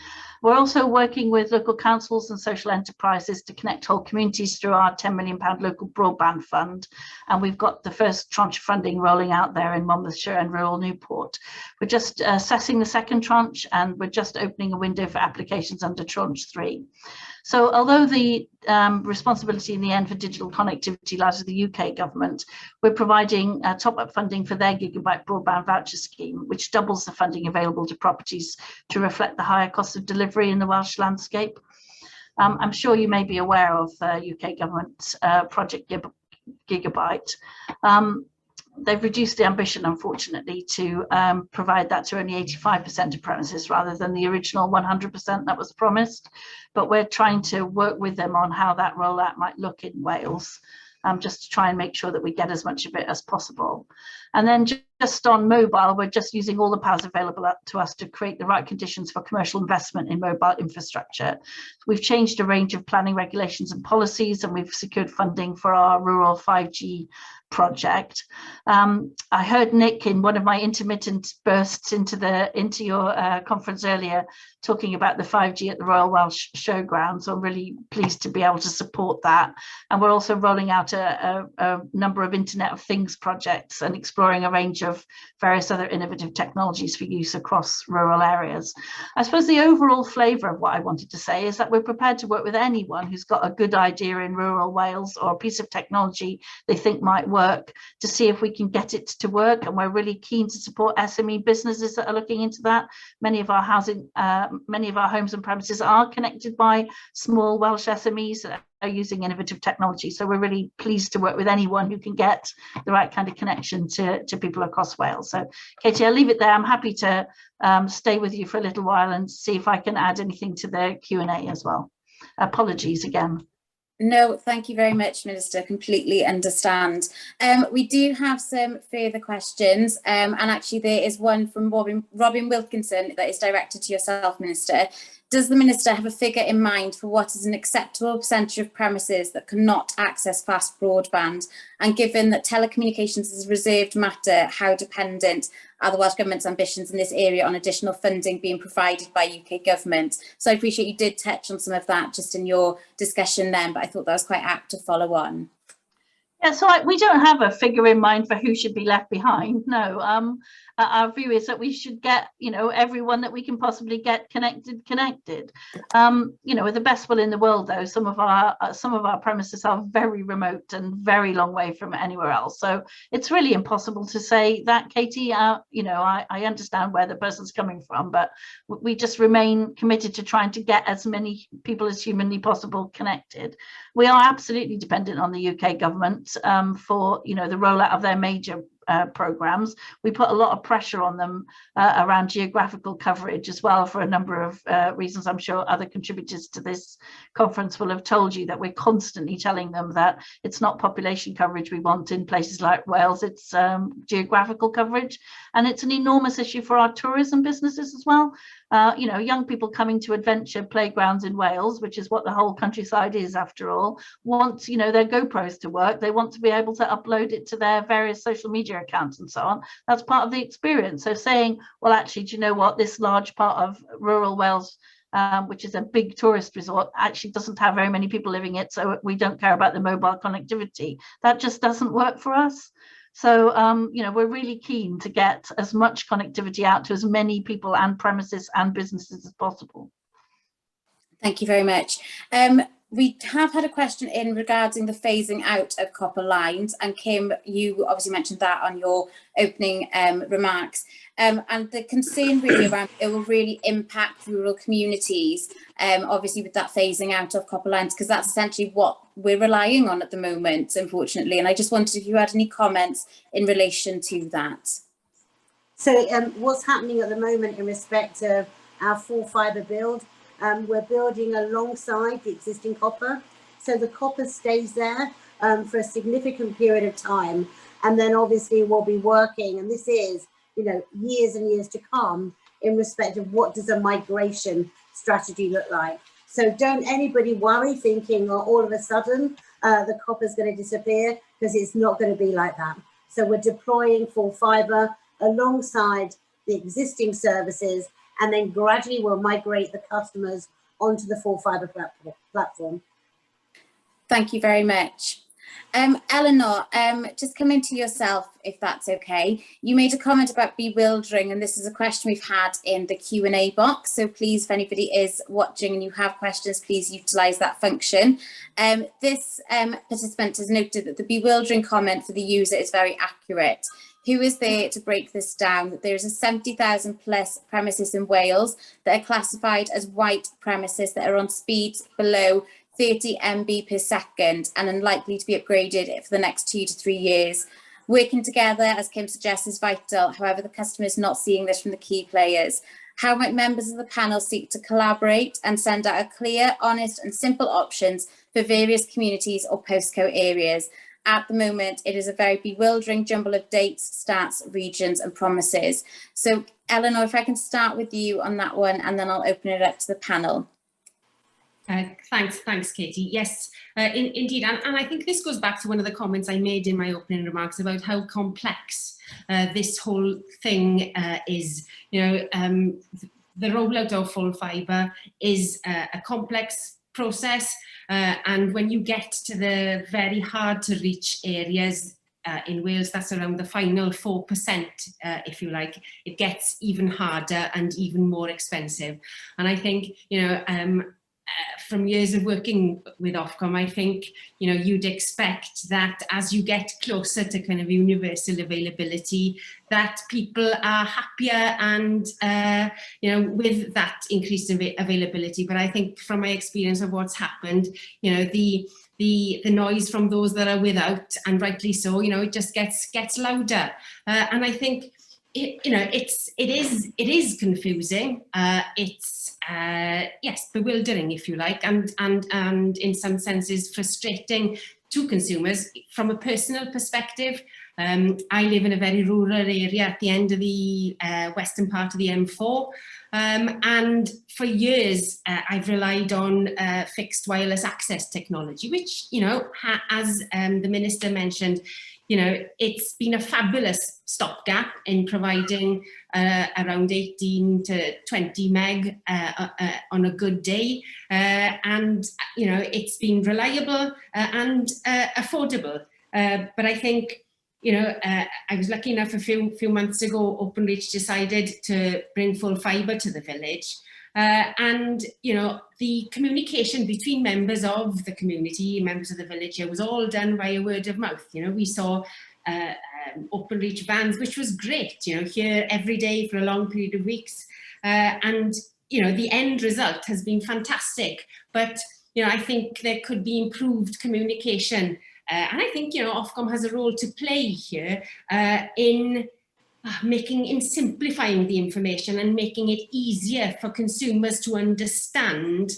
We're also working with local councils and social enterprises to connect whole communities through our £10 million local broadband fund. And we've got the first tranche of funding rolling out there in Monmouthshire and rural Newport. We're just assessing the second tranche, and we're just opening a window for applications under tranche 3. So although the responsibility in the end for digital connectivity lies with the UK government, we're providing top-up funding for their gigabyte broadband voucher scheme, which doubles the funding available to properties to reflect the higher cost of delivery in the Welsh landscape. I'm sure you may be aware of UK government Project Gigabyte. They've reduced the ambition, unfortunately, to provide that to only 85% of premises rather than the original 100% that was promised. But we're trying to work with them on how that rollout might look in Wales, just to try and make sure that we get as much of it as possible. And then just on mobile, we're just using all the powers available to us to create the right conditions for commercial investment in mobile infrastructure. We've changed a range of planning regulations and policies, and we've secured funding for our rural 5G project. I heard Nick in one of my intermittent bursts into your conference earlier talking about the 5G at the Royal Welsh Showground, so I'm really pleased to be able to support that. And we're also rolling out a number of Internet of Things projects and exploring a range of various other innovative technologies for use across rural areas. I suppose the overall flavour of what I wanted to say is that we're prepared to work with anyone who's got a good idea in rural Wales or a piece of technology they think might work, to see if we can get it to work. And we're really keen to support SME businesses that are looking into that. Many of our homes and premises are connected by small Welsh SMEs that are using innovative technology. So we're really pleased to work with anyone who can get the right kind of connection to people across Wales. So Katie, I'll leave it there. I'm happy to stay with you for a little while and see if I can add anything to the Q&A as well. Apologies again. No, thank you very much, Minister. Completely understand. We do have some further questions, and actually there is one from Robin Wilkinson that is directed to yourself, Minister. Does the Minister have a figure in mind for what is an acceptable percentage of premises that cannot access fast broadband? And given that telecommunications is a reserved matter, how dependent are the Welsh Government's ambitions in this area on additional funding being provided by UK Government? So I appreciate you did touch on some of that just in your discussion then, but I thought that was quite apt to follow on. Yeah, so we don't have a figure in mind for who should be left behind. No, our view is that we should get, everyone that we can possibly get connected. With the best will in the world, though, some of our premises are very remote and very long way from anywhere else. So it's really impossible to say that, Katie. I understand where the person's coming from, but we just remain committed to trying to get as many people as humanly possible connected. We are absolutely dependent on the UK government for the rollout of their major programmes. We put a lot of pressure on them around geographical coverage as well, for a number of reasons. I'm sure other contributors to this conference will have told you that we're constantly telling them that it's not population coverage we want in places like Wales, it's geographical coverage. And it's an enormous issue for our tourism businesses as well. Young people coming to adventure playgrounds in Wales, which is what the whole countryside is after all, want their GoPros to work. They want to be able to upload it to their various social media accounts and so on. That's part of the experience. So saying, well, actually, do you know what, this large part of rural Wales, which is a big tourist resort, actually doesn't have very many people living it, so we don't care about the mobile connectivity. That just doesn't work for us. So, we're really keen to get as much connectivity out to as many people and premises and businesses as possible. Thank you very much. We have had a question in regarding the phasing out of copper lines, and Kim, you obviously mentioned that on your opening remarks. And the concern really around it will really impact rural communities, obviously with that phasing out of copper lines, because that's essentially what we're relying on at the moment, unfortunately. And I just wondered if you had any comments in relation to that. So what's happening at the moment in respect of our full fibre build, we're building alongside the existing copper. So the copper stays there for a significant period of time. And then obviously we'll be working, and this is, years and years to come, in respect of what does a migration strategy look like. So don't anybody worry thinking, oh, all of a sudden the copper is going to disappear, because it's not going to be like that. So we're deploying full fibre alongside the existing services, and then gradually we'll migrate the customers onto the full fibre platform. Thank you very much. Eleanor, just coming to yourself, if that's okay. You made a comment about bewildering, and this is a question we've had in the Q&A box. So please, if anybody is watching and you have questions, please utilise that function. This participant has noted that the bewildering comment for the user is very accurate. Who is there to break this down? There's a 70,000 plus premises in Wales that are classified as white premises that are on speeds below 30 MB per second and unlikely to be upgraded for the next 2 to 3 years. Working together, as Kim suggests, is vital. However, the customer is not seeing this from the key players. How might members of the panel seek to collaborate and send out a clear, honest and simple options for various communities or postcode areas? at the moment, it is a very bewildering jumble of dates, stats, regions and promises. So Eleanor, if I can start with you on that one, and then I'll open it up to the panel. Thanks, Katie. Yes, indeed, and I think this goes back to one of the comments I made in my opening remarks about how complex this whole thing is. You know, the rollout of full fibre is a complex process, and when you get to the very hard to reach areas in Wales, that's around the final 4%, if you like, it gets even harder and even more expensive. And I think, you know, from years of working with Ofcom, I think, you know, you'd expect that as you get closer to kind of universal availability, that people are happier and, you know, with that increased availability. But I think from my experience of what's happened, you know, the noise from those that are without, and rightly so, you know, it just gets louder. And I think, you know, it is confusing. It's yes, bewildering, if you like, and in some senses frustrating to consumers. From a personal perspective, I live in a very rural area at the end of the western part of the M4, and for years I've relied on fixed wireless access technology, which, you know, as the Minister mentioned, you know, it's been a fabulous stopgap in providing around 18 to 20 meg on a good day. And, you know, it's been reliable and affordable. But I think, you know, I was lucky enough a few months ago, Openreach decided to bring full fibre to the village. And, you know, the communication between members of the community, members of the village here, was all done via word of mouth. You know, we saw Openreach vans, which was great, you know, here every day for a long period of weeks. And, you know, the end result has been fantastic. But, you know, I think there could be improved communication. And I think, you know, Ofcom has a role to play here in simplifying the information and making it easier for consumers to understand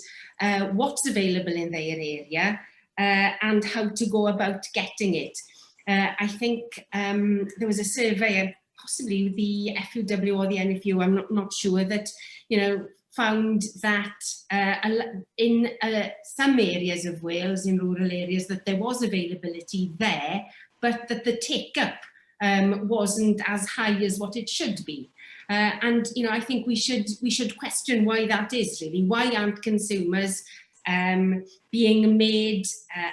what's available in their area and how to go about getting it. I think there was a survey, possibly the FUW or the NFU, I'm not sure, that, you know, found that in some areas of Wales, in rural areas, that there was availability there, but that the take-up wasn't as high as what it should be. And, you know, I think we should question why that is, really. Why aren't consumers being made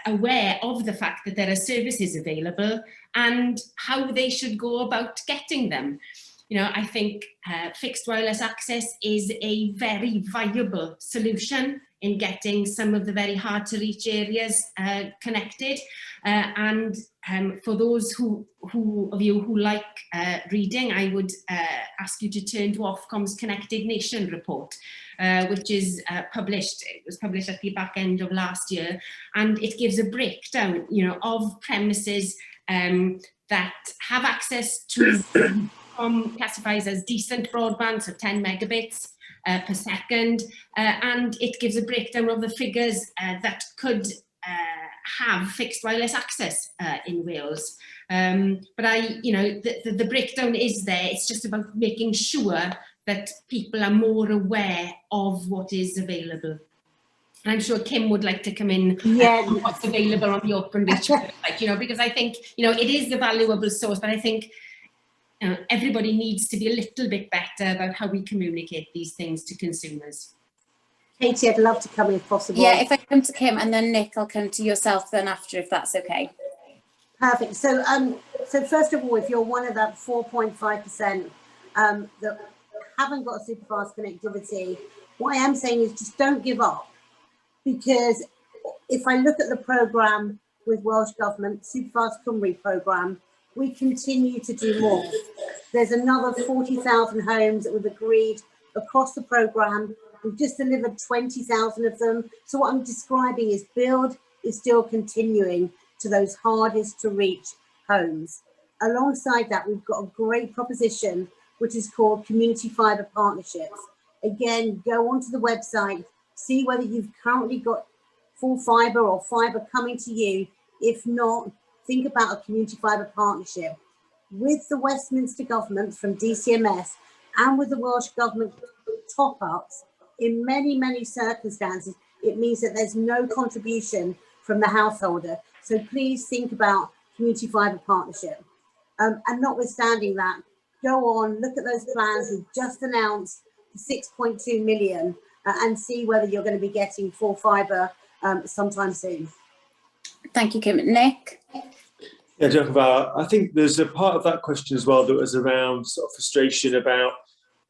aware of the fact that there are services available and how they should go about getting them? You know, I think fixed wireless access is a very viable solution in getting some of the very hard to reach areas connected. And for those of you who like reading, I would ask you to turn to Ofcom's Connected Nation report, which is published. It was published at the back end of last year, and it gives a breakdown, you know, of premises that have access to classifies as decent broadband, so 10 megabits per second, and it gives a breakdown of the figures that could have fixed wireless access in Wales. But you know, the breakdown is there. It's just about making sure that people are more aware of what is available. And I'm sure Kim would like to come in on what's available on the Openreach website, you know, because I think, you know, it is a valuable source, but I think, you know, everybody needs to be a little bit better about how we communicate these things to consumers. Katie, I'd love to come in if possible. Yeah, if I come to Kim and then Nick, I'll come to yourself then after, if that's okay. Perfect. So, so first of all, if you're one of that 4.5% that haven't got super fast connectivity, what I am saying is just don't give up. Because if I look at the programme with Welsh Government, Super Fast Cymru programme, we continue to do more. There's another 40,000 homes that we've agreed across the programme. We've just delivered 20,000 of them. So what I'm describing is build is still continuing to those hardest to reach homes. Alongside that, we've got a great proposition, which is called Community Fibre Partnerships. Again, go onto the website, see whether you've currently got full fibre or fibre coming to you. If not, think about a community fibre partnership with the Westminster government from DCMS and with the Welsh government top-ups. In many, many circumstances, it means that there's no contribution from the householder. So please think about community fibre partnership. And notwithstanding that, go on, look at those plans. We've just announced the 6.2 million and see whether you're going to be getting full fibre sometime soon. Thank you, Kim. Nick? Yeah, I think there's a part of that question as well that was around sort of frustration about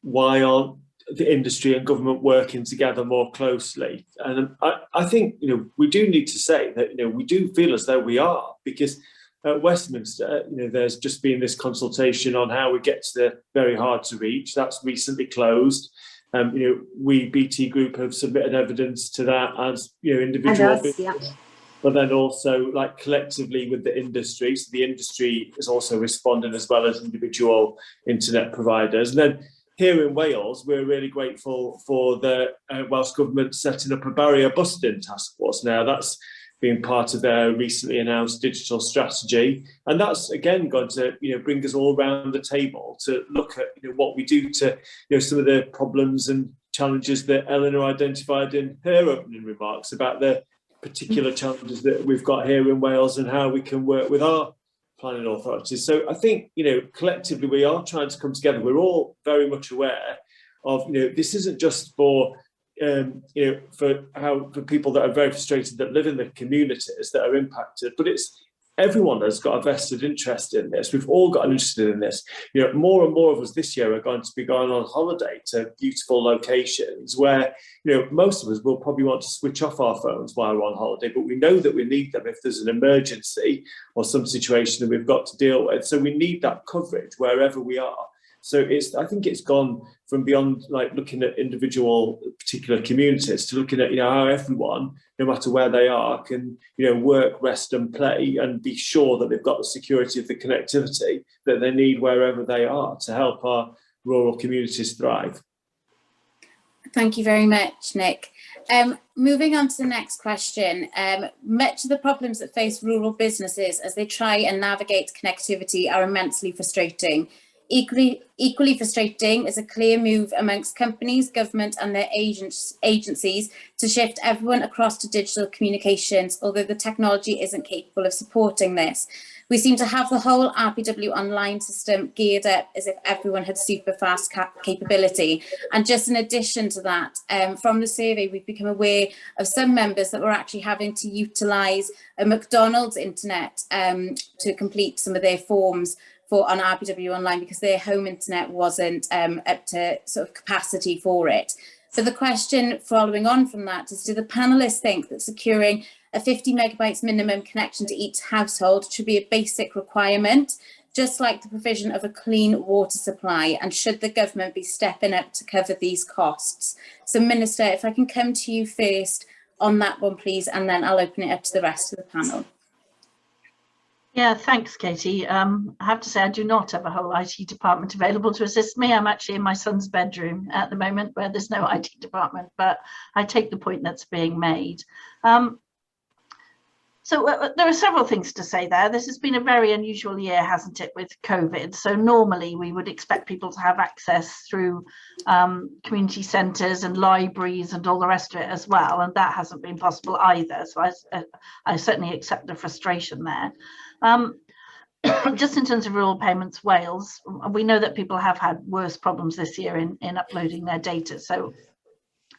why aren't the industry and government working together more closely. And I think, we do need to say that, we do feel as though we are, because at Westminster, there's just been this consultation on how we get to the very hard to reach. That's recently closed. We, BT Group, have submitted evidence to that as, individual. But then also like collectively with the industry. So the industry is also responding as well as individual internet providers. And then here in Wales, we're really grateful for the Welsh Government setting up a barrier busting task force. Now that's been part of their recently announced digital strategy. And that's again going to bring us all around the table to look at what we do to some of the problems and challenges that Eleanor identified in her opening remarks about the particular challenges that we've got here in Wales and how we can work with our planning authorities. So I think, collectively we are trying to come together. We're all very much aware of, this isn't just for, for people that are very frustrated that live in the communities that are impacted, but it's everyone has got a vested interest in this. We've all got an interest in this. More and more of us this year are going to be going on holiday to beautiful locations where, most of us will probably want to switch off our phones while we're on holiday, but we know that we need them if there's an emergency or some situation that we've got to deal with. So we need that coverage wherever we are. So I think it's gone from beyond like looking at individual particular communities to looking at, how everyone, no matter where they are, can, work, rest and play and be sure that they've got the security of the connectivity that they need wherever they are to help our rural communities thrive. Thank you very much, Nick. Moving on to the next question. Much of the problems that face rural businesses as they try and navigate connectivity are immensely frustrating. Equally frustrating is a clear move amongst companies, government and their agencies to shift everyone across to digital communications, although the technology isn't capable of supporting this. We seem to have the whole RPW online system geared up as if everyone had super fast capability. And just in addition to that, from the survey, we've become aware of some members that were actually having to utilise a McDonald's internet to complete some of their forms on RPW online because their home internet wasn't up to sort of capacity for it. So the question following on from that is, do the panelists think that securing a 50 megabytes minimum connection to each household should be a basic requirement, just like the provision of a clean water supply? And should the government be stepping up to cover these costs? So Minister, if I can come to you first on that one, please, and then I'll open it up to the rest of the panel. Yeah, thanks, Katie. I have to say I do not have a whole IT department available to assist me. I'm actually in my son's bedroom at the moment where there's no IT department, but I take the point that's being made. So there are several things to say there. This has been a very unusual year, hasn't it, with COVID? So normally we would expect people to have access through community centres and libraries and all the rest of it as well, and that hasn't been possible either. So I certainly accept the frustration there. Just in terms of rural payments Wales, we know that people have had worse problems this year in uploading their data. So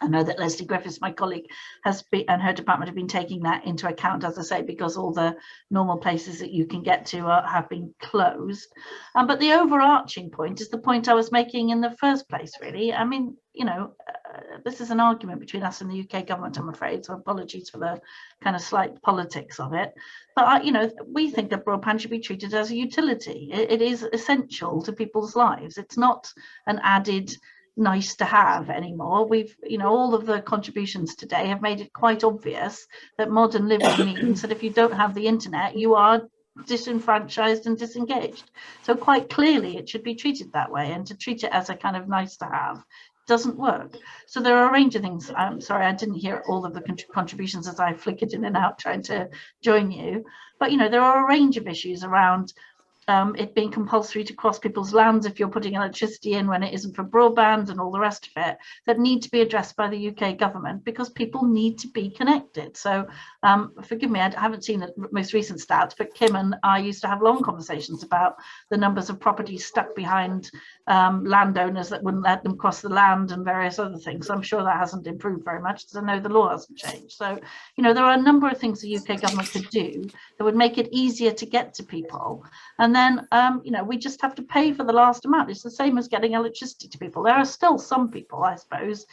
I know that Leslie Griffiths, my colleague, and her department have been taking that into account, as I say, because all the normal places that you can get to have been closed. But the overarching point is the point I was making in the first place, really. I mean, this is an argument between us and the UK government, I'm afraid, so apologies for the kind of slight politics of it. But, we think that broadband should be treated as a utility. It is essential to people's lives. It's not an added nice to have anymore. We've, all of the contributions today have made it quite obvious that modern living means that if you don't have the internet, you are disenfranchised and disengaged. So quite clearly it should be treated that way, and to treat it as a kind of nice to have doesn't work. So there are a range of things. I'm sorry, I didn't hear all of the contributions as I flickered in and out trying to join you, but you know, there are a range of issues around it being compulsory to cross people's lands if you're putting electricity in when it isn't for broadband and all the rest of it, that need to be addressed by the UK government, because people need to be connected. So forgive me, I haven't seen the most recent stats, but Kim and I used to have long conversations about the numbers of properties stuck behind landowners that wouldn't let them cross the land and various other things. So I'm sure that hasn't improved very much, because I know the law hasn't changed. So, you know, there are a number of things the UK government could do that would make it easier to get to people. And then, you know, we just have to pay for the last amount. It's the same as getting electricity to people. There are still some people, I suppose,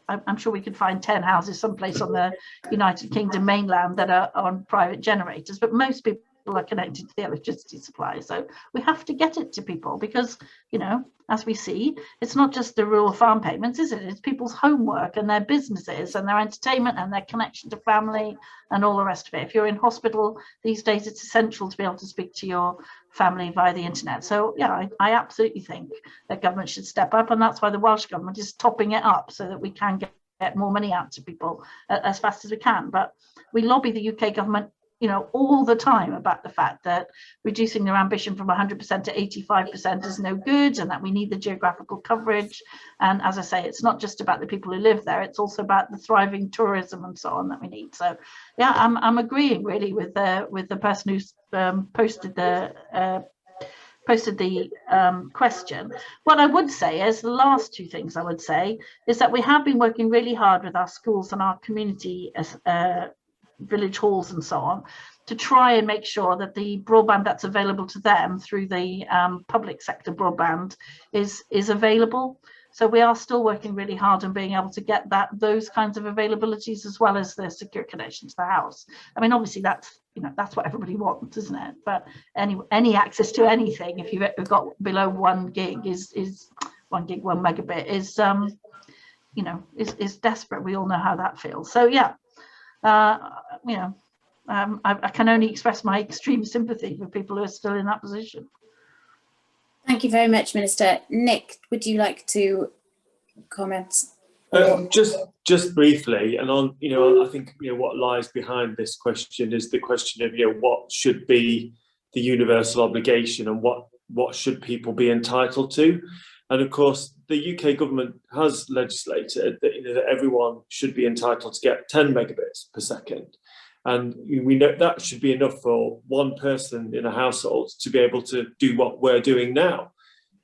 I'm sure we could find 10 houses someplace on the United Kingdom mainland that are on private generators, but most people are connected to the electricity supply. So we have to get it to people, because, you know, as we see, it's not just the rural farm payments, is it? It's people's homework and their businesses and their entertainment and their connection to family and all the rest of it. If you're in hospital these days, it's essential to be able to speak to your family via the internet. So yeah, I absolutely think that government should step up, and that's why the Welsh government is topping it up so that we can get more money out to people as fast as we can. But we lobby the UK government, you know, all the time about the fact that reducing their ambition from 100% to 85% is no good, and that we need the geographical coverage. And as I say, it's not just about the people who live there, it's also about the thriving tourism and so on that we need. So yeah, I'm agreeing really with the person who's posted the question. What I would say is, the last two things I would say is that we have been working really hard with our schools and our community village halls and so on, to try and make sure that the broadband that's available to them through the public sector broadband is available. So we are still working really hard on being able to get those kinds of availabilities, as well as the secure connection to the house. I mean, obviously that's, you know, that's what everybody wants, isn't it? But any access to anything, if you've got below 1 gig, is 1 gig, 1 megabit, is you know, is desperate. We all know how that feels. So yeah. You know, I can only express my extreme sympathy for people who are still in that position. Thank you very much, Minister. Nick, would you like to comment? Just briefly, and on, you know, I think, you know, what lies behind this question is the question of, you know, what should be the universal obligation, and what should people be entitled to. And of course, the UK government has legislated that, you know, that everyone should be entitled to get 10 megabits per second. And we know that should be enough for one person in a household to be able to do what we're doing now.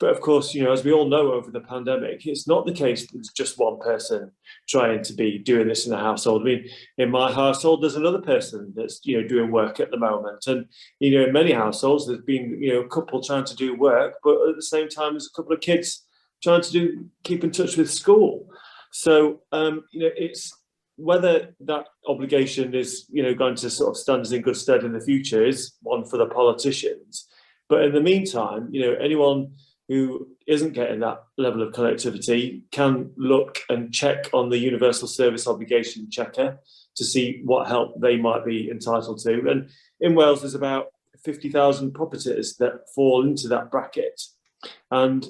But of course, you know, as we all know over the pandemic, it's not the case that it's just one person trying to be doing this in a household. I mean, in my household, there's another person that's, you know, doing work at the moment. And, you know, in many households, there's been, you know, a couple trying to do work, but at the same time, there's a couple of kids trying to keep in touch with school. So, you know, it's whether that obligation is, you know, going to sort of stand us in good stead in the future is one for the politicians. But in the meantime, you know, anyone who isn't getting that level of connectivity can look and check on the Universal Service Obligation Checker to see what help they might be entitled to. And in Wales, there's about 50,000 properties that fall into that bracket. And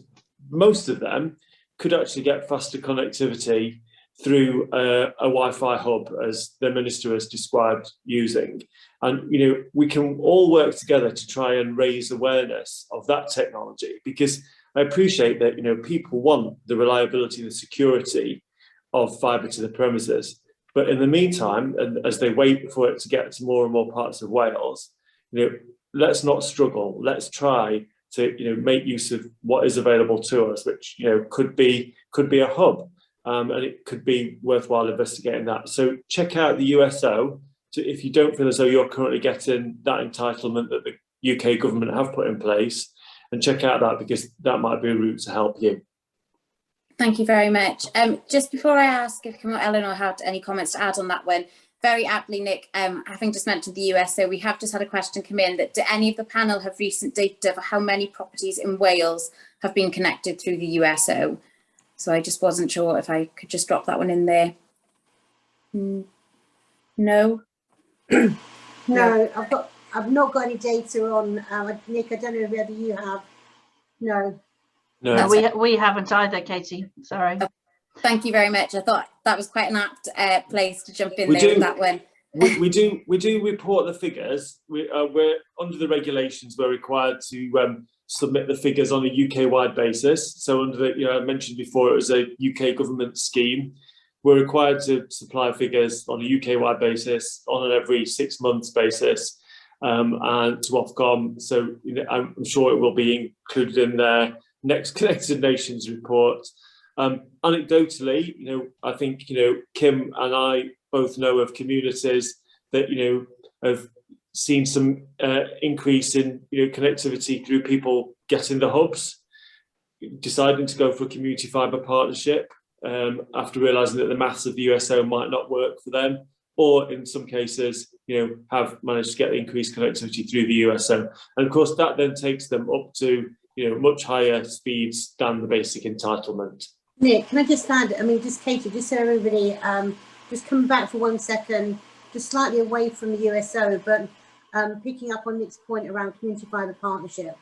most of them could actually get faster connectivity through a Wi-Fi hub, as the Minister has described using. And, you know, we can all work together to try and raise awareness of that technology, because I appreciate that, you know, people want the reliability and the security of fibre to the premises. But in the meantime, and as they wait for it to get to more and more parts of Wales, you know, let's not struggle. Let's try to, you know, make use of what is available to us, which, you know, could be a hub. And it could be worthwhile investigating that. So check out the USO if you don't feel as though you're currently getting that entitlement that the UK government have put in place, and check out that, because that might be a route to help you. Thank you very much. Just before I ask if Eleanor had any comments to add on that one, very aptly, Nick, having just mentioned the USO, we have just had a question come in that do any of the panel have recent data for how many properties in Wales have been connected through the USO? So I just wasn't sure if I could just drop that one in there. No? No, I've not got any data on, Nick, I don't know whether you have. No. No, we haven't either, Katie, sorry. Thank you very much. I thought that was quite an apt place to jump in there with that one. We do report the figures. We're under the regulations. We're required to submit the figures on a UK-wide basis. So under the, I mentioned before, it was a UK government scheme. We're required to supply figures on a UK-wide basis on an every 6 months basis, and to Ofcom. So I'm sure it will be included in their next Connected Nations report. Anecdotally, I think Kim and I both know of communities that have seen some increase in connectivity through people getting the hubs, deciding to go for a community fibre partnership after realising that the maths of the USO might not work for them, or in some cases have managed to get increased connectivity through the USO, and of course that then takes them up to much higher speeds than the basic entitlement. Nick, can I just add, just Katie, just so everybody, just come back for 1 second, just slightly away from the USO, but picking up on Nick's point around community fibre partnership.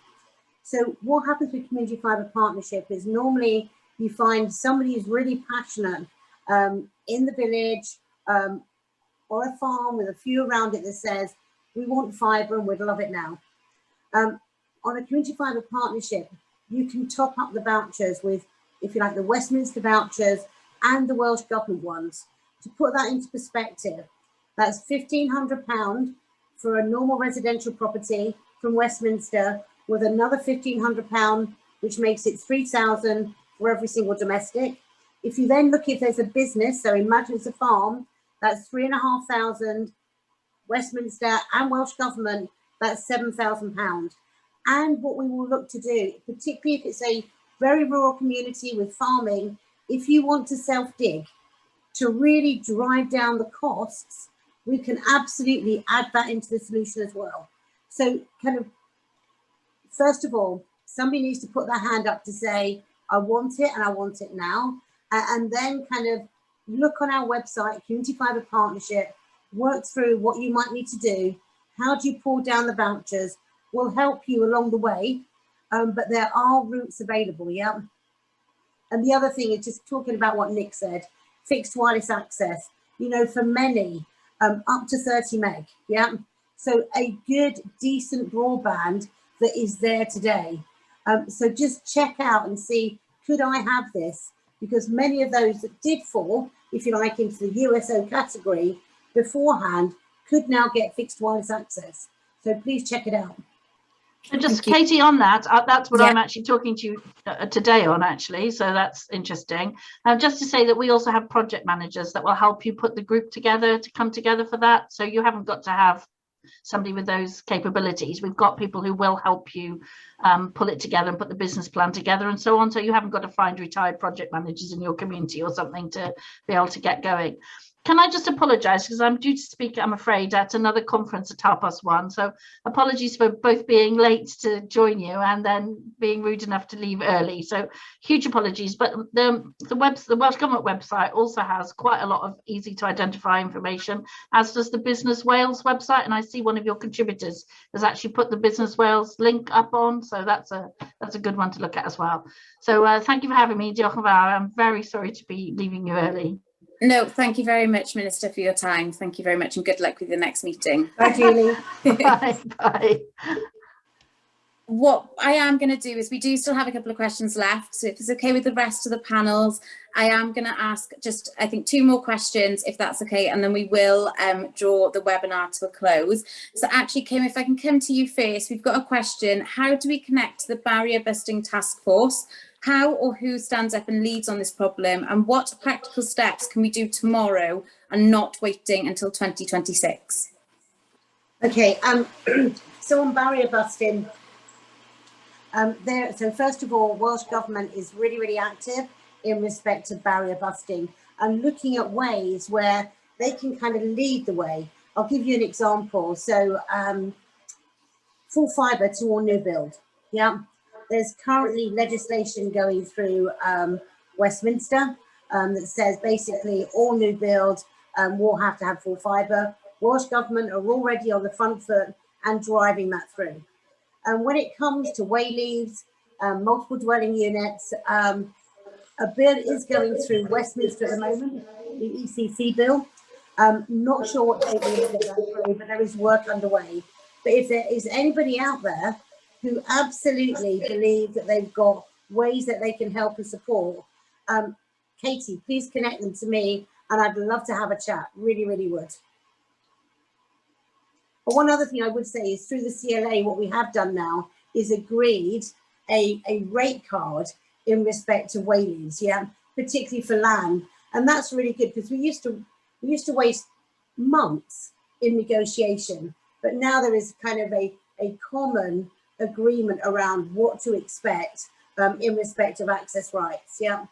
So what happens with community fibre partnership is normally you find somebody who's really passionate in the village or a farm with a few around it that says, we want fibre and we'd love it now. On a community fibre partnership, you can top up the vouchers with, if you like, the Westminster vouchers and the Welsh Government ones. To put that into perspective, that's £1,500 for a normal residential property from Westminster, with another £1,500, which makes it £3,000 for every single domestic. If you then look if there's a business, so imagine it's a farm, that's £3,500, Westminster and Welsh Government, that's £7,000. And what we will look to do, particularly if it's a very rural community with farming, if you want to self-dig to really drive down the costs, we can absolutely add that into the solution as well. So kind of, first of all, somebody needs to put their hand up to say, I want it and I want it now. And then kind of look on our website, Community Fibre Partnership, work through what you might need to do. How do you pull down the vouchers? We'll help you along the way. But there are routes available, yeah. And the other thing is just talking about what Nick said, fixed wireless access, for many, up to 30 meg, yeah. So a good, decent broadband that is there today. So just check out and see, could I have this? Because many of those that did fall, if you like, into the USO category beforehand, could now get fixed wireless access. So please check it out. And just Katie, on that, that's what I'm actually talking to you today on, actually. So that's interesting. Just to say that we also have project managers that will help you put the group together to come together for that. So you haven't got to have somebody with those capabilities. We've got people who will help you pull it together and put the business plan together and so on. So you haven't got to find retired project managers in your community or something to be able to get going. Can I just apologise, because I'm due to speak, I'm afraid, at another conference at 1:30. So apologies for both being late to join you and then being rude enough to leave early. So huge apologies. But the Welsh Government website also has quite a lot of easy to identify information, as does the Business Wales website. And I see one of your contributors has actually put the Business Wales link up on. So that's a good one to look at as well. So thank you for having me. Diolch yn fawr. I'm very sorry to be leaving you early. No, thank you very much, Minister, for your time. Thank you very much and good luck with the next meeting. Bye, Julie. Bye. Bye. What I am going to do is we do still have a couple of questions left. So if it's okay with the rest of the panels, I am going to ask just, I think, 2 more questions, if that's okay. And then we will draw the webinar to a close. So actually, Kim, if I can come to you first, we've got a question. How do we connect to the barrier busting task force? How or who stands up and leads on this problem, and what practical steps can we do tomorrow and not waiting until 2026? Okay, so on barrier busting, so first of all, Welsh Government is really, really active in respect of barrier busting and looking at ways where they can kind of lead the way. I'll give you an example. So full fibre to all new build, yeah. There's currently legislation going through Westminster that says basically all new build will have to have full fibre. Welsh Government are already on the front foot and driving that through. And when it comes to way leaves, multiple dwelling units, a bill is going through Westminster at the moment, the ECC bill. Not sure what date we're going to get that through, but there is work underway. But if there is anybody out there who absolutely believe that they've got ways that they can help and support, Katie, please connect them to me, and I'd love to have a chat. Really, really would. But one other thing I would say is through the CLA, what we have done now is agreed a rate card in respect to way leaves, yeah, particularly for land. And that's really good because we used to waste months in negotiation, but now there is kind of a common agreement around what to expect in respect of access rights, yeah.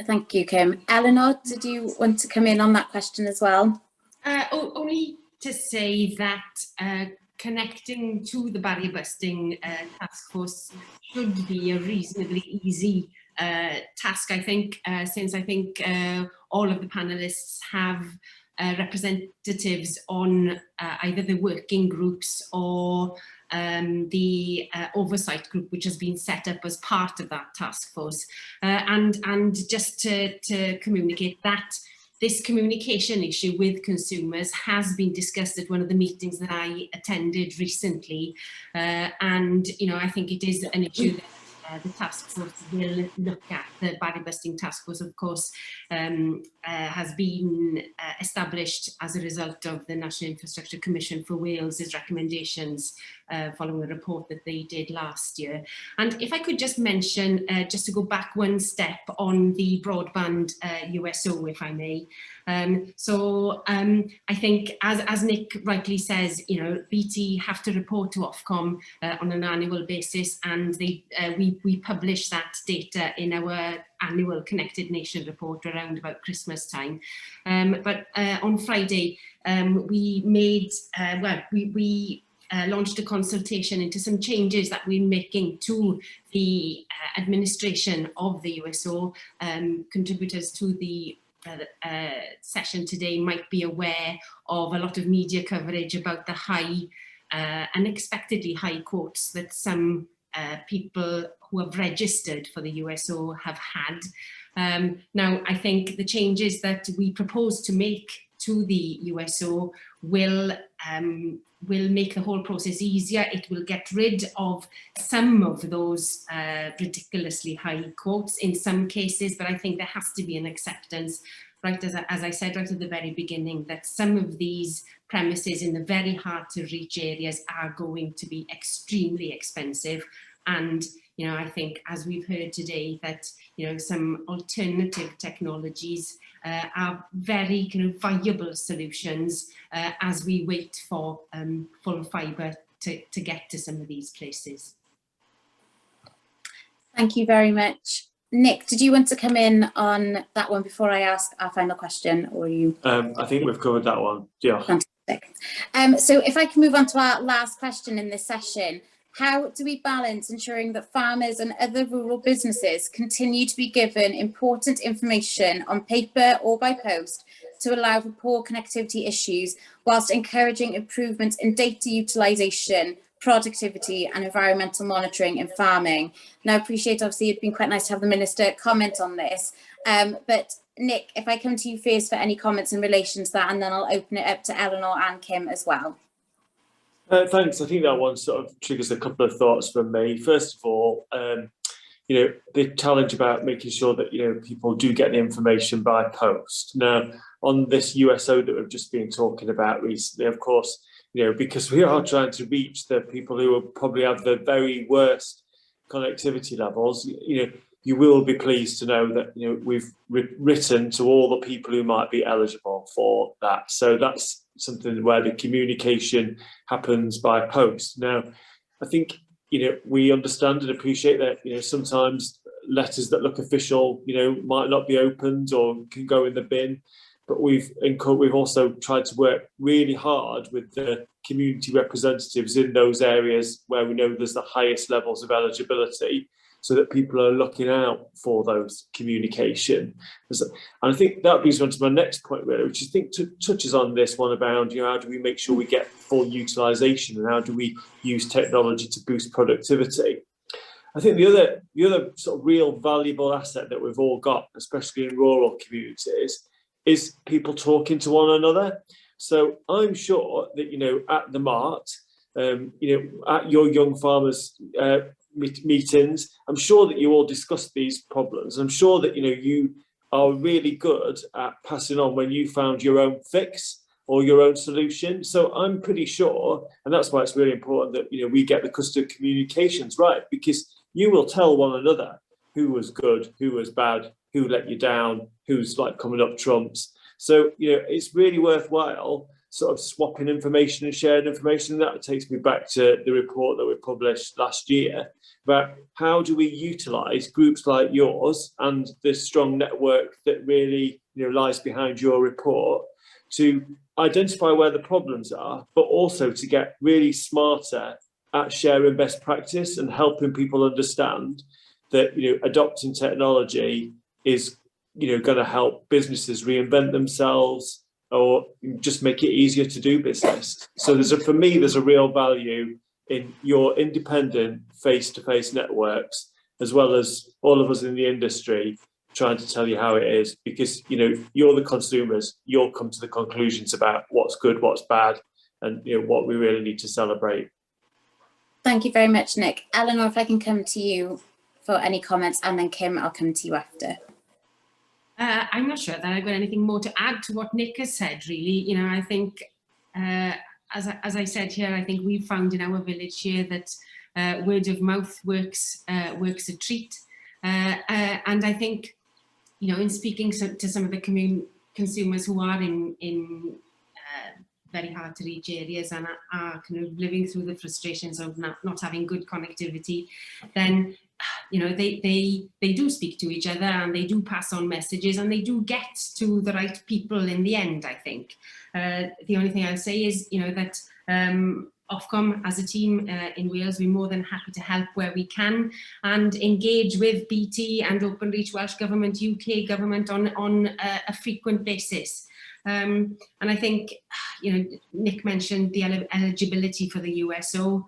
Thank you, Kim. Eleanor, did you want to come in on that question as well? Only to say that connecting to the barrier busting task force should be a reasonably easy task, I think, since I think all of the panelists have representatives on either the working groups or the oversight group, which has been set up as part of that task force. And just to communicate that this communication issue with consumers has been discussed at one of the meetings that I attended recently. And, you know, I think it is an issue that the task force will look at. The barrier busting task force, of course, has been established as a result of the National Infrastructure Commission for Wales's recommendations following a report that they did last year. And if I could just mention, just to go back one step on the broadband USO, if I may. I think, as Nick rightly says, you know, BT have to report to Ofcom on an annual basis, and we publish that data in our annual Connected Nation report around about Christmas time. But on Friday, we made, we launched a consultation into some changes that we're making to the administration of the USO. Contributors to the session today might be aware of a lot of media coverage about the high, unexpectedly high quotes that some people who have registered for the USO have had. Now, I think the changes that we propose to make to the USO will make the whole process easier. It will get rid of some of those ridiculously high quotes in some cases, but I think there has to be an acceptance, right, as I said right at the very beginning, that some of these premises in the very hard to reach areas are going to be extremely expensive. And, you know, I think, as we've heard today, that, you know, some alternative technologies are very kind of viable solutions as we wait for full fibre to get to some of these places. Thank you very much. Nick, did you want to come in on that one before I ask our final question, or you? I think we've covered that one. Yeah. Fantastic. So if I can move on to our last question in this session. How do we balance ensuring that farmers and other rural businesses continue to be given important information on paper or by post to allow for poor connectivity issues, whilst encouraging improvements in data utilisation, productivity and environmental monitoring in farming? Now, I appreciate, obviously, it'd been quite nice to have the Minister comment on this, but Nick, if I come to you first for any comments in relation to that, and then I'll open it up to Eleanor and Kim as well. Thanks. I think that one sort of triggers a couple of thoughts from me. First of all, you know, the challenge about making sure that, you know, people do get the information by post. Now, on this USO that we've just been talking about recently, of course, you know, because we are trying to reach the people who will probably have the very worst connectivity levels, you know, you will be pleased to know that, you know, we've written to all the people who might be eligible for that. So that's something where the communication happens by post. Now, I think, you know, we understand and appreciate that, you know, sometimes letters that look official, you know, might not be opened or can go in the bin. But we've also tried to work really hard with the community representatives in those areas where we know there's the highest levels of eligibility so that people are looking out for those communication. And I think that brings me on to my next point, really, which I think touches on this one about, how do we make sure we get full utilisation, and how do we use technology to boost productivity? I think the other sort of real valuable asset that we've all got, especially in rural communities, is people talking to one another. So I'm sure that, at the Mart, at your young farmers meetings, I'm sure that you all discuss these problems. I'm sure that, you are really good at passing on when you found your own fix or your own solution. So I'm pretty sure, and that's why it's really important that, we get the customer communications right, because you will tell one another who was good, who was bad, who let you down, who's like coming up trumps. So, it's really worthwhile sort of swapping information and sharing information. And that takes me back to the report that we published last year about how do we utilise groups like yours and the strong network that really, lies behind your report to identify where the problems are, but also to get really smarter at sharing best practice and helping people understand that, adopting technology is, going to help businesses reinvent themselves or just make it easier to do business. So for me, there's a real value in your independent face-to-face networks, as well as all of us in the industry trying to tell you how it is, because, you're the consumers, you'll come to the conclusions about what's good, what's bad, and, what we really need to celebrate. Thank you very much, Nick. Eleanor, if I can come to you for any comments, and then Kim, I'll come to you after. I'm not sure that I've got anything more to add to what Nick has said, really. I think, as I said here, I think we've found in our village here that word of mouth works a treat. And I think, in speaking to some of the consumers who are in very hard to reach areas and are kind of living through the frustrations of not having good connectivity, then they do speak to each other, and they do pass on messages, and they do get to the right people in the end, I think. The only thing I'll say is, that Ofcom as a team in Wales, we're more than happy to help where we can and engage with BT and Openreach, Welsh Government, UK Government on a frequent basis. And I think, Nick mentioned the eligibility for the USO.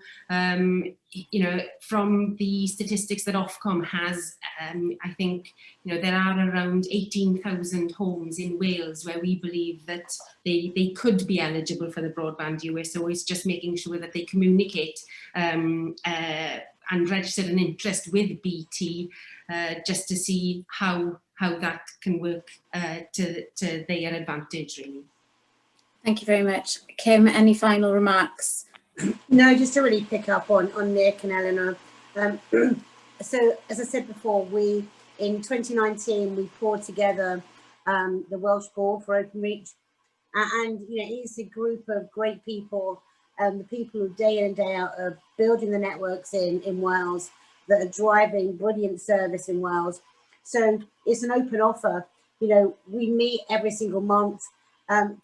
From the statistics that Ofcom has, I think, there are around 18,000 homes in Wales where we believe that they could be eligible for the broadband USO. It's just making sure that they communicate and register an interest with BT just to see how that can work to their advantage, really. Thank you very much. Kim, any final remarks? No, just to really pick up on Nick and Eleanor. So, as I said before, in 2019, we poured together the Welsh Board for Openreach. And, it's a group of great people, the people who day in and day out are building the networks in Wales that are driving brilliant service in Wales. So it's an open offer. We meet every single month.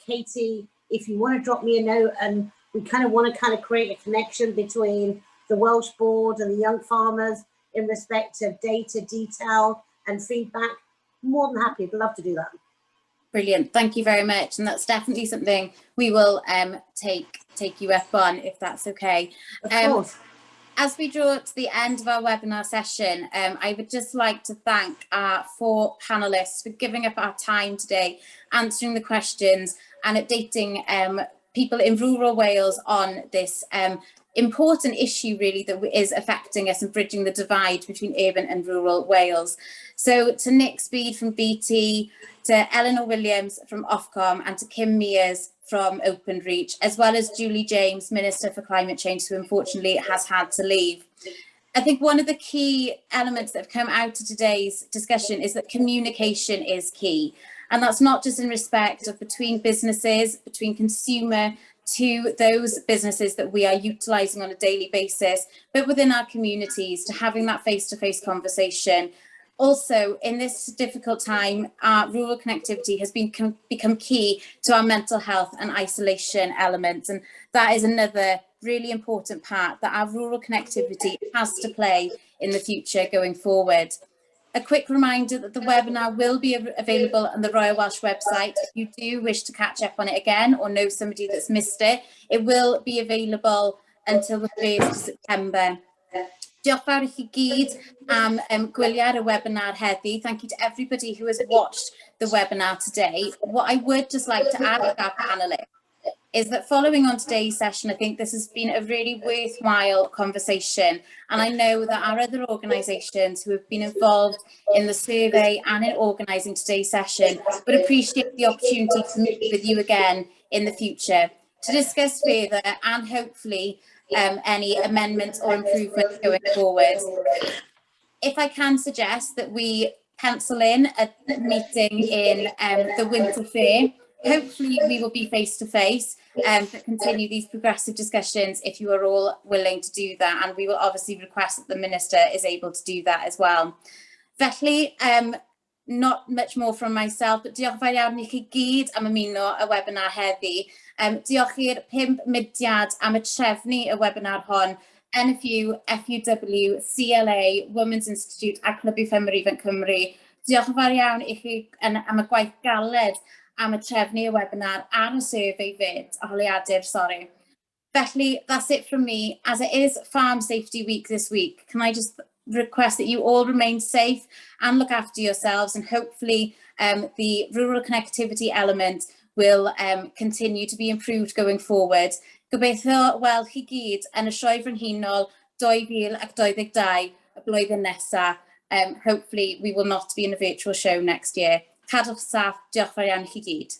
Katie, if you want to drop me a note, and we want to create a connection between the Welsh Board and the young farmers in respect of data, detail and feedback, more than happy. I'd love to do that. Brilliant. Thank you very much. And that's definitely something we will take you up on, if that's okay. Of course. As we draw to the end of our webinar session, I would just like to thank our 4 panellists for giving up our time today, answering the questions and updating people in rural Wales on this important issue, really, that is affecting us and bridging the divide between urban and rural Wales. So to Nick Speed from BT, to Eleanor Williams from Ofcom, and to Kim Mears from Openreach, as well as Julie James, Minister for Climate Change, who unfortunately has had to leave. I think one of the key elements that have come out of today's discussion is that communication is key. And that's not just in respect of between businesses, between consumer to those businesses that we are utilising on a daily basis, but within our communities, to having that face-to-face conversation. Also, in this difficult time, our rural connectivity has become key to our mental health and isolation elements. And that is another really important part that our rural connectivity has to play in the future going forward. A quick reminder that the webinar will be available on the Royal Welsh website. If you do wish to catch up on it again or know somebody that's missed it, it will be available until the 1st of September. Diolch fawr i chi gyd am gwylio ar y webinar heddi. Thank you to everybody who has watched the webinar today. What I would just like to add to our panelists is that following on today's session, I think this has been a really worthwhile conversation. And I know that our other organisations who have been involved in the survey and in organising today's session would appreciate the opportunity to meet with you again in the future to discuss further and hopefully any amendments or improvements going forward. If I can suggest that we pencil in a meeting in the Winter Fair. Hopefully we will be face to face but continue these progressive discussions if you are all willing to do that, and we will obviously request that the Minister is able to do that as well. Felly, not much more from myself, but diolch fawr iawn i chi gyd am ymuno y webinar heddi. Diolch i'r 5 mudiad am y trefnu y webinar hon, NFU, FUW, CLA, Women's Institute a Clwb Ffemri Ifanc Cymru. Diolch yn fawr iawn i chi am y gwaith galed am y trefnu y webinar and a survey fyd, a holiadur, sorry. Felly, that's it from me. As it is Farm Safety Week this week, can I just request that you all remain safe and look after yourselves, and hopefully the rural connectivity element will continue to be improved going forward. Gobeithio weld chi gyd yn y sioe frenhinol 2022 y blwyddyn nesaf. Hopefully we will not be in a virtual show next year. Cadwch saff, diolch fawr iawn i chi gyd.